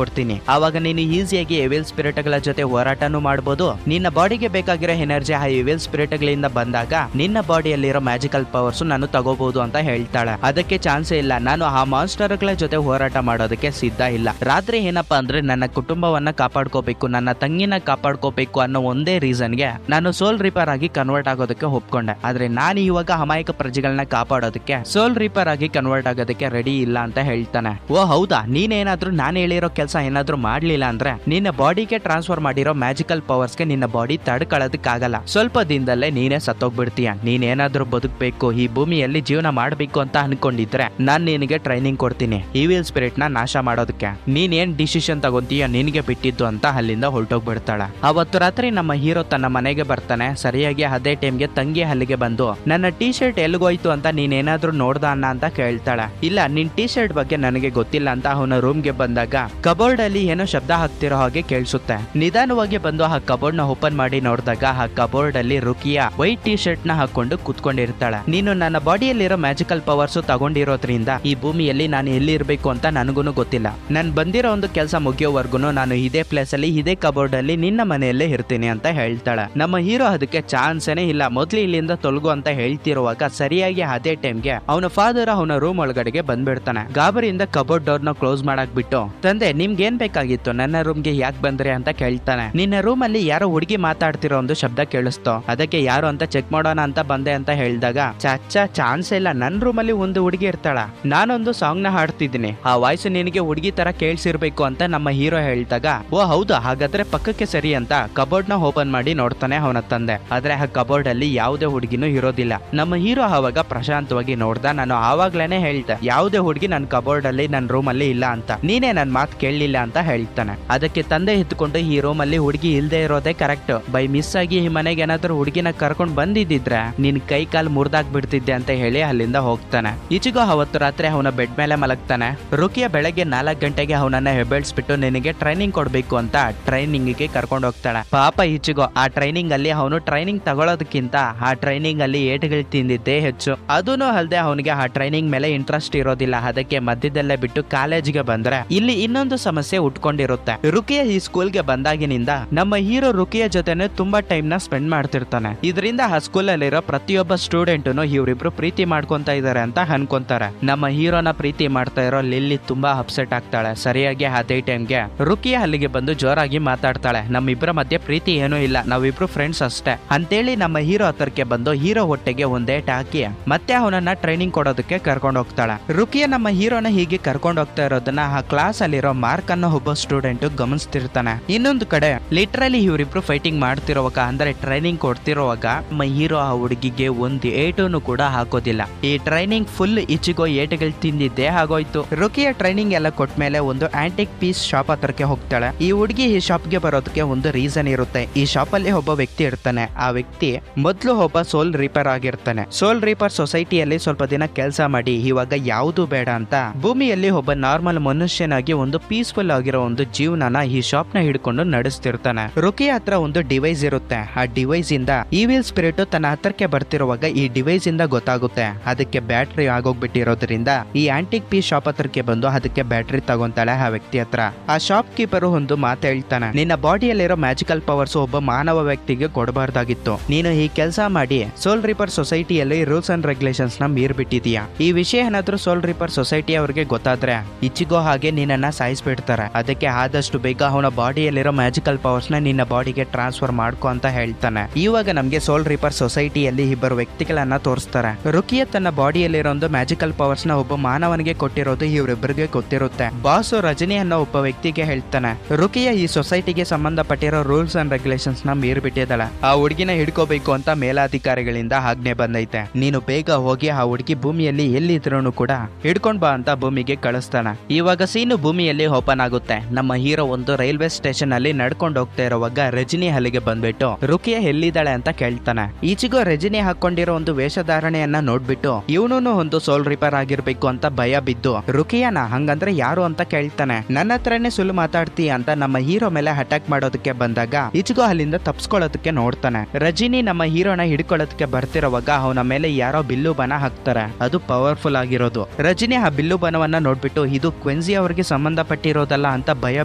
ಕೊಡ್ತೀನಿ. ಆವಾಗ ನೀನು ಈಸಿಯಾಗಿ ಎವಿಲ್ ಸ್ಪಿರಿಟ್ ಗಳ ಜೊತೆ ಹೋರಾಟನೂ ಮಾಡಬಹುದು. ನಿನ್ನ ಬಾಡಿಗೆ ಬೇಕಾಗಿರೋ ಎನರ್ಜಿ ಆ ಎವಿಲ್ ಸ್ಪಿರಿಟ್ ಗಳಿಂದ ಬಂದಾಗ ನಿನ್ನ ಬಾಡಿಯಲ್ಲಿರೋ ಮ್ಯಾಜಿಕಲ್ ಪವರ್ಸ್ ನಾನು ತಗೋಬಹುದು ಅಂತ ಹೇಳ್ತಾಳೆ. ಅದಕ್ಕೆ ಚಾನ್ಸೇ ಇಲ್ಲ, ನಾನು ಆ ಮಾನ್ಸ್ಟರ್ ಗಳ ಜೊತೆ ಹೋರಾಟ ಮಾಡೋದಕ್ಕೆ ಸಿದ್ಧ ಇಲ್ಲ. ರಾತ್ರಿ ಏನಪ್ಪಾ ಅಂದ್ರೆ ನನ್ನ ಕುಟುಂಬವನ್ನ ಕಾಪಾಡ್ಕೋಬೇಕು, ನನ್ನ ತಂಗಿನ ಕಾಪಾಡ್ಕೋಬೇಕು ಅನ್ನೋ ಒಂದೇ ರೀಸನ್ಗೆ ನಾನು ಸೋಲ್ ರೀಪರ್ ಆಗಿ ಕನ್ವರ್ಟ್ ಆಗೋದಕ್ಕೆ ಒಪ್ಕೊಂಡೆ. ಆದ್ರೆ ನಾನು ಇವಾಗ ಅಮಾಯಕ ಪ್ರಜೆಗಳನ್ನ ಕಾಪಾಡೋದಕ್ಕೆ ಸೋಲ್ ರೀಪರ್ ಆಗಿ ಕನ್ವರ್ಟ್ ಆಗೋದಕ್ಕೆ ರೆಡಿ ಇಲ್ಲ ಅಂತ ಹೇಳ್ತಾನೆ. ಓ ಹೌದಾ, ನೀನೇನಾದ್ರೂ ನಾನು ಹೇಳಿರೋ ಕೆಲಸ ಏನಾದ್ರೂ ಮಾಡ್ಲಿಲ್ಲ ಅಂದ್ರೆ ನಿನ್ನ ಬಾಡಿಗೆ ಟ್ರಾನ್ಸ್ಫರ್ ಮಾಡಿರೋ ಮ್ಯಾಜಿಕಲ್ ಪವರ್ಸ್ಗೆ ನಿನ್ನ ಬಾಡಿ ತಡ್ಕೊಳ್ಳೋದಕ್ಕಾಗಲ್ಲ. ಸ್ವಲ್ಪ ದಿನದಲ್ಲೇ ನೀನೇ ಸತ್ತೋಗ್ಬಿಡ್ತೀಯ. ನೀನೇನಾದ್ರೂ ಬದುಕಬೇಕು, ಈ ಭೂಮಿಯಲ್ಲಿ ಜೀವನ ಮಾಡ್ಬೇಕು ಅಂತ ಅನ್ಕೊಂಡಿದ್ರೆ ನಾನ್ ನಿನಗೆ ಟ್ರೈನಿಂಗ್ ಕೊಡ್ತೀನಿ ಈವಿಲ್ ಸ್ಪಿರಿಟ್ ನ ನಾಶ ಮಾಡೋದಕ್ಕೆ. ನೀನ್ ಏನ್ ಡಿಸಿಷನ್ ತಗೊಂತೀಯ ನಿನಗೆ ಬಿಟ್ಟಿದ್ದು ಅಂತ ಅಲ್ಲಿಂದ ಹೊರಟೋಗ್ಬಿಡ್ತಾಳ. ಅವತ್ತು ರಾತ್ರಿ ನಮ್ಮ ಹೀರೋ ತನ್ನ ಮನೆಗೆ ಬರ್ತಾನೆ. ಸರಿಯಾಗಿ ಅದೇ ಟೈಮ್ಗೆ ತಂಗಿ ಅಲ್ಲಿಗೆ ಬಂದು ನನ್ನ ಟೀ ಶರ್ಟ್ ಎಲ್ಲಿಗೋಯ್ತು ಅಂತ ನೀನೇನಾದ್ರೂ ನೋಡ್ದ ಅಣ್ಣ ಅಂತ ಕೇಳ್ತಾಳ. ಇಲ್ಲ, ನಿನ್ ಟೀ ಶರ್ಟ್ ಬಗ್ಗೆ ನನಗೆ ಗೊತ್ತಿಲ್ಲ ಅಂತ ಅವನ ರೂಮ್ಗೆ ಬಂದಾಗ ಕಬೋರ್ಡ್ ಅಲ್ಲಿ ಏನೋ ಶಬ್ದ ಹಾಕ್ತಿರೋ ಹಾಗೆ ಕೇಳಿಸುತ್ತೆ. ನಿಧಾನವಾಗಿ ಬಂದು ಆ ಕಬೋರ್ಡ್ ನ ಓಪನ್ ಮಾಡಿ ನೋಡಿದಾಗ ಆ ಕಬೋರ್ಡ್ ಅಲ್ಲಿ ರುಕಿಯಾ ವೈಟ್ ಟೀ ಶರ್ಟ್ ನ ಹಾಕೊಂಡು ಕುತ್ಕೊಂಡಿರ್ತಾಳೆ. ನೀನು ನನ್ನ ಬಾಡಿಯಲ್ಲಿರೋ ಮ್ಯಾಜಿಕಲ್ ಪವರ್ಸ್ ತಗೊಂಡಿರೋದ್ರಿಂದ ಈ ಭೂಮಿಯಲ್ಲಿ ನಾನು ಎಲ್ಲಿ ಇರ್ಬೇಕು ಅಂತ ನನಗೂ ಗೊತ್ತಿಲ್ಲ. ನನ್ ಬಂದಿರೋ ಒಂದು ಕೆಲಸ ಮುಗಿಯೋವರೆಗೂ ನಾನು ಇದೇ ಪ್ಲೇಸ್ ಅಲ್ಲಿ ಇದೇ ಕಬೋರ್ಡ್ ಅಲ್ಲಿ ನಿನ್ನ ಮನೆಯಲ್ಲೇ ಇರ್ತೀನಿ ಅಂತ ಹೇಳ್ತಾಳೆ. ನಮ್ಮ ಹೀರೋ ಅದಕ್ಕೆ ಚಾನ್ಸೇನೆ ಇಲ್ಲ, ಮೊದ್ಲು ಇಲ್ಲಿಂದ ತೊಲಗು ಅಂತ ಹೇಳ್ತಿರುವಾಗ ಸರಿಯಾಗಿ ಅದೇ ಟೈಮ್ಗೆ ಅವನ ಫಾದರ್ ಅವನ ರೂಮ್ ಒಳಗಡೆಗೆ ಬಂದ್ಬಿಡ್ತಾನೆ. ಗಾಬರಿಯಿಂದ ಕಬೋರ್ಡ್ ಡೋರ್ ನ ಕ್ಲೋಸ್ ಮಾಡಕ್ ಬಿಟ್ಟು, ತಂದೆ ನಿಮ್ಗೆ ಏನ್ ಬೇಕಾಗಿತ್ತು, ನನ್ನ ರೂಮ್ಗೆ ಯಾಕೆ ಬಂದ್ರಿ ಅಂತ ಕೇಳ್ತಾನೆ. ನಿನ್ನ ರೂಮ್ ಅಲ್ಲಿ ಯಾರೋ ಹುಡುಗಿ ಮಾತಾಡ್ತಿರೋ ಒಂದು ಶಬ್ದ ಕೇಳಿಸ್ತು, ಅದಕ್ಕೆ ಯಾರು ಅಂತ ಚೆಕ್ ಮಾಡೋಣ ಅಂತ ಬಂದೆ ಅಂತ ಹೇಳಿದಾಗ, ಚಾಚಾ ಚಾನ್ಸ್ ಇಲ್ಲ, ನನ್ ರೂಮ್ ಅಲ್ಲಿ ಒಂದು ಹುಡುಗಿ ಇರ್ತಾಳ, ನಾನೊಂದು ಸಾಂಗ್ ನ ಹಾಡ್ತಿದ್ದೀನಿ, ಆ ವಾಯ್ಸ್ ನಿನಗೆ ಹುಡುಗಿ ತರ ಕೇಳಿಸಿರ್ಬೇಕು ಅಂತ ನಮ್ಮ ಹೀರೋ ಹೇಳ್ದಾಗ, ಓ ಹೌದಾ, ಹಾಗಾದ್ರೆ ಪಕ್ಕಕ್ಕೆ ಸರಿ ಅಂತ ಕಬೋರ್ಡ್ ನ ಓಪನ್ ಮಾಡಿ ನೋಡ್ತಾನೆ ಅವನ ತಂದೆ. ಆದ್ರೆ ಆ ಕಬೋರ್ಡ್ ಅಲ್ಲಿ ಯಾವುದೇ ಹುಡುಗಿನೂ ಇರೋದಿಲ್ಲ. ನಮ್ಮ ಹೀರೋ ಆವಾಗ ಪ್ರಶಾಂತವಾಗಿ ನೋಡ್ದ. ನಾನು ಆವಾಗ್ಲೇನೆ ಹೇಳ್ದೆ ಯಾವುದೇ ಹುಡುಗಿ ನನ್ ಕಬೋರ್ಡ್ ಅಲ್ಲಿ ನನ್ ರೂಮ್ ಅಲ್ಲಿ ಇಲ್ಲ ಅಂತ, ನೀನೇ ನನ್ ಮಾತು ಕೇಳಲಿಲ್ಲ ಅಂತ ಹೇಳ್ತಾನೆ. ಅದಕ್ಕೆ ತಂದೆ ಎತ್ಕೊಂಡು ಈ ರೂಮ್ ಅಲ್ಲಿ ಹುಡುಗಿ ಇಲ್ದೇ ಇರೋದೇ ಕರೆಕ್ಟ್, ಬೈ ಮಿಸ್ ಆಗಿ ಈ ಮನೆಗೆ ಏನಾದ್ರೂ ಹುಡುಗಿನ ಕರ್ಕೊಂಡ್ ಬಂದಿದ್ರೆ ನಿನ್ ಕೈ ಕಾಲ್ ಮುರ್ದಾಕ್ ಬಿಡ್ತಿದ್ದೆ ಅಂತ ಹೇಳಿ ಅಲ್ಲಿಂದ ಹೋಗ್ತಾನೆ. ಈಚಿಗೋ ಅವತ್ತು ರಾತ್ರಿ ಅವನ ಬೆಡ್ ಮೇಲೆ ಮಲಗ್ತಾನೆ. ರುಕಿಯಾ ಬೆಳಗ್ಗೆ 4 ಗಂಟೆಗೆ ಅವನನ್ನ ಹೆಬ್ಬೆಳ್ಸ್ಬಿಟ್ಟು ನಿನಗೆ ಟ್ರೈನಿಂಗ್ ಕೊಡ್ಬೇಕು ಅಂತ ಟ್ರೈನಿಂಗ್ ಗೆ ಕರ್ಕೊಂಡು ಹೋಗ್ತಾಳೆ. ಪಾಪ ಈಚಿಗೋ ಆ ಟ್ರೈನಿಂಗ್ ಅಲ್ಲಿ ಅವನು ಟ್ರೈನಿಂಗ್ ತಗೊಳ್ಳೋದಕ್ಕಿಂತ ಆ ಟ್ರೈನಿಂಗ್ ಅಲ್ಲಿ ಏಟುಗಳು ತಿಂದಿದ್ದೇ ಹೆಚ್ಚು. ಅದೂ ಅಲ್ಲದೆ ಅವನಿಗೆ ಆ ಟ್ರೈನಿಂಗ್ ಮೇಲೆ ಇಂಟ್ರೆಸ್ಟ್ ಇರೋದಿಲ್ಲ. ಅದಕ್ಕೆ ಮಧ್ಯದಲ್ಲೇ ಬಿಟ್ಟು ಕಾಲೇಜ್ಗೆ ಬಂದ್ರೆ ಇಲ್ಲಿ ಇನ್ನೊಂದು ಸಮಸ್ಯೆ ಉಟ್ಕೊಂಡಿರುತ್ತೆ. ರುಕಿಯಾ ಈ ಸ್ಕೂಲ್ಗೆ ಬಂದಾಗಿನಿಂದ ನಮ್ಮ ಹೀರೋ ರುಕಿಯಾ ಜೊತೆನೆ ತುಂಬಾ ಟೈಮ್ ನ ಸ್ಪೆಂಡ್ ಮಾಡ್ತಿರ್ತಾನೆ. ಇದರಿಂದ ಆ ಸ್ಕೂಲ್ ಅಲ್ಲಿರೋ ಪ್ರತಿಯೊಬ್ಬ ಸ್ಟೂಡೆಂಟ್ನು ಇವರಿಬ್ರು ಪ್ರೀತಿ ಮಾಡ್ಕೊಂತ ಇದಾರೆ ಅಂತ ಅನ್ಕೊಂತಾರೆ. ನಮ್ಮ ಹೀರೋನ ಪ್ರೀತಿ ಮಾಡ್ತಾ ಇರೋ ಲಿಲ್ಲಿ ತುಂಬಾ ಅಪ್ಸೆಟ್ ಆಗ್ತಾಳೆ. ಸರಿಯಾಗಿ ಅದೇ ಟೈಮ್ಗೆ ರುಕಿಯಾ ಅಲ್ಲಿಗೆ ಬಂದು ಜೋರಾಗಿ ಮಾತಾಡ್ತಾಳೆ. ನಮ್ಮಿಬ್ಬರ ಮಧ್ಯೆ ಪ್ರೀತಿ ಏನೂ ಇಲ್ಲ, ನಾವಿಬ್ರು ಫ್ರೆಂಡ್ಸ್ ಅಷ್ಟೇ ಅಂತೇಳಿ ನಮ್ಮ ಹೀರೋ ಹತ್ರಕ್ಕೆ ಬಂದು ಹೀರೋ ಹೊಟ್ಟೆಗೆ ಒಂದೇಟ್ ಹಾಕಿ ಮತ್ತೆ ಅವನನ್ನ ಟ್ರೈನಿಂಗ್ ಕೊಡೋದಕ್ಕೆ ಕರ್ಕೊಂಡು ಹೋಗ್ತಾಳೆ. ರುಕಿಯಾ ನಮ್ಮ ಹೀರೋನ ಹೀಗೆ ಕರ್ಕೊಂಡು ಹೋಗ್ತಾ ಇರೋದನ್ನ ಆ ಕ್ಲಾಸ್ ಅಲ್ಲಿರೋ ಮಾರ್ಕ್ ಅನ್ನೋ ಒಬ್ಬ ಸ್ಟೂಡೆಂಟ್ ಗಮನಿಸ್ತಿರ್ತಾನೆ. ಇನ್ನೊಂದು ಕಡೆ ಲಿಟ್ರಲಿ ಇವರಿಬ್ರು ಫೈಟಿಂಗ್ ಮಾಡ್ತಿರುವಾಗ ಅಂದ್ರೆ ಟ್ರೈನಿಂಗ್ ಕೊಡ್ತಿರುವಾಗ ನಮ್ಮ ಹೀರೋ ಆ ಹುಡುಗಿಗೆ ಒಂದು ಏಟುನು ಕೂಡ ಹಾಕೋದಿಲ್ಲ. ಈ ಟ್ರೈನಿಂಗ್ ಫುಲ್ ಇಚಿಗೋ ಏಟುಗಳು ತಿಂದಿದ್ದೇ ಆಗೋಯ್ತು. ರುಕಿಯಾ ಟ್ರೈನಿಂಗ್ ಎಲ್ಲ ಕೊಟ್ಮೇಲೆ ಒಂದು ಆಂಟಿಕ್ ಪೀಸ್ ಶಾಪ್ ಹತ್ರಕ್ಕೆ ಹೋಗ್ತಾಳೆ. ಈ ಹುಡುಗಿ ಈ ಶಾಪ್ಗೆ ಬರೋದಕ್ಕೆ ಒಂದು ರೀಸನ್ ಇರುತ್ತೆ. ಈ ಶಾಪ್ ಅಲ್ಲಿ ಒಬ್ಬ ವ್ಯಕ್ತಿ ಇರ್ತಾನೆ. ಆ ವ್ಯಕ್ತಿ ಮೊದ್ಲು ಒಬ್ಬ ಸೋಲ್ ರೀಪರ್ ಆಗಿರ್ತಾನೆ. ಸೋಲ್ ರೀಪರ್ ಸೊಸೈಟಿಯಲ್ಲಿ ಸ್ವಲ್ಪ ದಿನ ಕೆಲಸ ಮಾಡಿ ಇವಾಗ ಯಾವುದು ಬೇಡ ಅಂತ ಭೂಮಿಯಲ್ಲಿ ಒಬ್ಬ ನಾರ್ಮಲ್ ಮನುಷ್ಯನಾಗಿ ಒಂದು ಪೀಸ್ಫುಲ್ ಆಗಿರೋ ಒಂದು ಜೀವನನ ಈ ಶಾಪ್ ನ ಹಿಡ್ಕೊಂಡು ನಡೆಸ್ತಿರ್ತಾನೆ. ರುಕಿಯಾ ಹತ್ರ ಒಂದು ಡಿವೈಸ್ ಇರುತ್ತೆ. ಆ ಡಿವೈಸ್ ಇಂದ ಈವಿಲ್ ಸ್ಪಿರಿಟ್ ತನ್ನ ಹತ್ರಕ್ಕೆ ಬರ್ತಿರುವಾಗ ಈ ಡಿವೈಸ್ ಇಂದ ಗೊತ್ತಾಗುತ್ತೆ ಅದಕ್ಕೆ ಬ್ಯಾಟ್ರಿ ಆಗೋಗ್ಬಿಟ್ಟಿರೋದ್ರಿಂದ ಈ ಆಂಟಿಕ್ ಪೀಸ್ ಶಾಪ್ ಹತ್ರಕ್ಕೆ ಬಂದು ಅದಕ್ಕೆ ಬ್ಯಾಟ್ರಿ ತಗೊಂತಾಳೆ ಆ ವ್ಯಕ್ತಿ ಹತ್ರ. ಆ ಶಾಪ್ ಕೀಪರ್ ಒಂದು ಮಾತು ಹೇಳ್ತಾನೆ, ನಿನ್ನ ಬಾಡಿಯಲ್ಲಿರೋ ಮ್ಯಾಜಿಕಲ್ ಪವರ್ಸ್ ಒಬ್ಬ ಮಾನವ ವ್ಯಕ್ತಿಗೆ ಕೊಡಬಾರ್ದಾಗಿತ್ತು. ನೀನು ಈ ಕೆಲಸ ಮಾಡಿ ಸೋಲ್ ರೀಪರ್ ಸೊಸೈಟಿಯಲ್ಲಿ ರೂಲ್ಸ್ ಅಂಡ್ ರೆಗ್ಯುಲೇಷನ್ಸ್ ನ ಮೀರ್ಬಿಟ್ಟಿದೀಯಾ. ಈ ವಿಷಯ ಏನಾದ್ರೂ ಸೋಲ್ ರೀಪರ್ ಸೊಸೈಟಿ ಅವ್ರಿಗೆ ಗೊತ್ತಾದ್ರೆ ಇಚಿಗೋ ಹಾಗೆ ನಿನ್ನನ್ನ ಸಾಯಿಸ್ಬಿಡ್ತಾರೆ. ಅದಕ್ಕೆ ಆದಷ್ಟು ಬೇಗ ಅವನ ಬಾಡಿಯಲ್ಲಿರೋ ಮ್ಯಾಜಿಕಲ್ ಪವರ್ಸ್ ನ ನಿನ್ನ ಬಾಡಿಗೆ ಟ್ರಾನ್ಸ್ಫರ್ ಮಾಡ್ಕೊ ಅಂತ ಹೇಳ್ತಾನೆ. ಇವಾಗ ನಮ್ಗೆ ಸೋಲ್ ರೀಪರ್ ಸೊಸೈಟಿಯಲ್ಲಿ ಇಬ್ಬರು ವ್ಯಕ್ತಿಗಳನ್ನ ತೋರಿಸ್ತಾರೆ. ರುಕಿಯಾ ತನ್ನ ಬಾಡಿಯಲ್ಲಿರೋ ಒಂದು ಮ್ಯಾಜಿಕಲ್ ಪವರ್ಸ್ ನ ಒಬ್ಬ ಮಾನವನಿಗೆ ಕೊಟ್ಟಿರೋದು ಇವರಿಬ್ಬರಿಗೆ ಗೊತ್ತಿರುತ್ತೆ. ಬಾಸ್ ರಜನಿ ಅನ್ನೋ ಒಬ್ಬ ವ್ಯಕ್ತಿಗೆ ಹೇಳ್ತಾನೆ, ರುಕಿಯಾ ಈ ಸೊಸೈಟಿಗೆ ಸಂಬಂಧಪಟ್ಟಿರೋ ರೂಲ್ಸ್ ಅಂಡ್ ರೆಗ್ಯುಲೇಷನ್ಸ್ ನ ಮೀರ್ಬಿಟ್ಟಿದ್ದಾಳೆ. ಆ ಹುಡುಗಿನ ಹಿಡ್ಕೋಬೇಕು ಅಂತ ಮೇಲಾಧಿಕಾರಿಗಳಿಂದ ಆಜ್ಞೆ ಬಂದೈತೆ. ನೀನು ಬೇಗ ಹೋಗಿ ಆ ಹುಡುಗಿ ಭೂಮಿಯಲ್ಲಿ ಎಲ್ಲಿದ್ರೂ ಕೂಡ ಹಿಡ್ಕೊಂಡ್ ಬಾ ಅಂತ ಭೂಮಿಗೆ ಕಳಿಸ್ತಾನೆ. ಇವಾಗ ಸೀನು ಭೂಮಿಯಲ್ಲಿ ಓಪನ್ ಆಗುತ್ತೆ. ನಮ್ಮ ಹೀರೋ ಒಂದು ರೈಲ್ವೆ ಸ್ಟೇಷನ್ ಅಲ್ಲಿ ನಡ್ಕೊಂಡು ಹೋಗ್ತಾ ಇರುವಾಗ ರಜನಿ ಅಲ್ಲಿಗೆ ಬಂದ್ಬಿಟ್ಟು ರುಕಿಯಾ ಎಲ್ಲಿದ್ದಾಳೆ ಅಂತ ಕೇಳ್ತಾನೆ. ಈಚಿಗೋ ರಜನಿ ಹಾಕೊಂಡಿರೋ ಒಂದು ವೇಷಧಾರಣೆಯನ್ನ ನೋಡ್ಬಿಟ್ಟು ಇವನು ಒಂದು ಸೋಲ್ ರೀಪರ್ ಆಗಿರ್ಬೇಕು ಅಂತ ಭಯ ಬಿದ್ದು ರುಕಿಯಾನ ಹಂಗಂದ್ರೆ ಯಾರು ಅಂತ ಕೇಳ್ತಾನೆ. ನನ್ನ ಹತ್ರನೇ ಸುಳ್ಳು ಮಾತಾಡ್ತೀಯ ಅಂತ ನಮ್ಮ ಹೀರೋ ಮೇಲೆ ಅಟ್ಯಾಕ್ ಮಾಡೋದಕ್ಕೆ ಬಂದಾಗ ಈಚಿಗೋ ಅಲ್ಲಿಂದ ತಪ್ಸ್ಕೊಳ್ಳೋದಕ್ಕೆ ನೋಡ್ತಾನೆ. ರಜನಿ ನಮ್ಮ ಹೀರೋನ ಹಿಡ್ಕೊಳ್ಳೋದಕ್ಕೆ ಬರ್ತಿರುವಾಗ ಅವನ ಮೇಲೆ ಯಾರೋ ಬಿಲ್ಲು ಬನ ಹಾಕ್ತಾರೆ. ಅದು ಪವರ್ಫುಲ್ ಆಗಿರೋದು. ರಜನಿ ಆ ಬಿಲ್ಲು ಬನ ಬಾಣವನ್ನ ನೋಡ್ಬಿಟ್ಟು ಇದು ಕ್ವೆನ್ಸಿ ಅವ್ರಿಗೆ ಸಂಬಂಧಪಟ್ಟಿರೋದಲ್ಲ ಅಂತ ಭಯ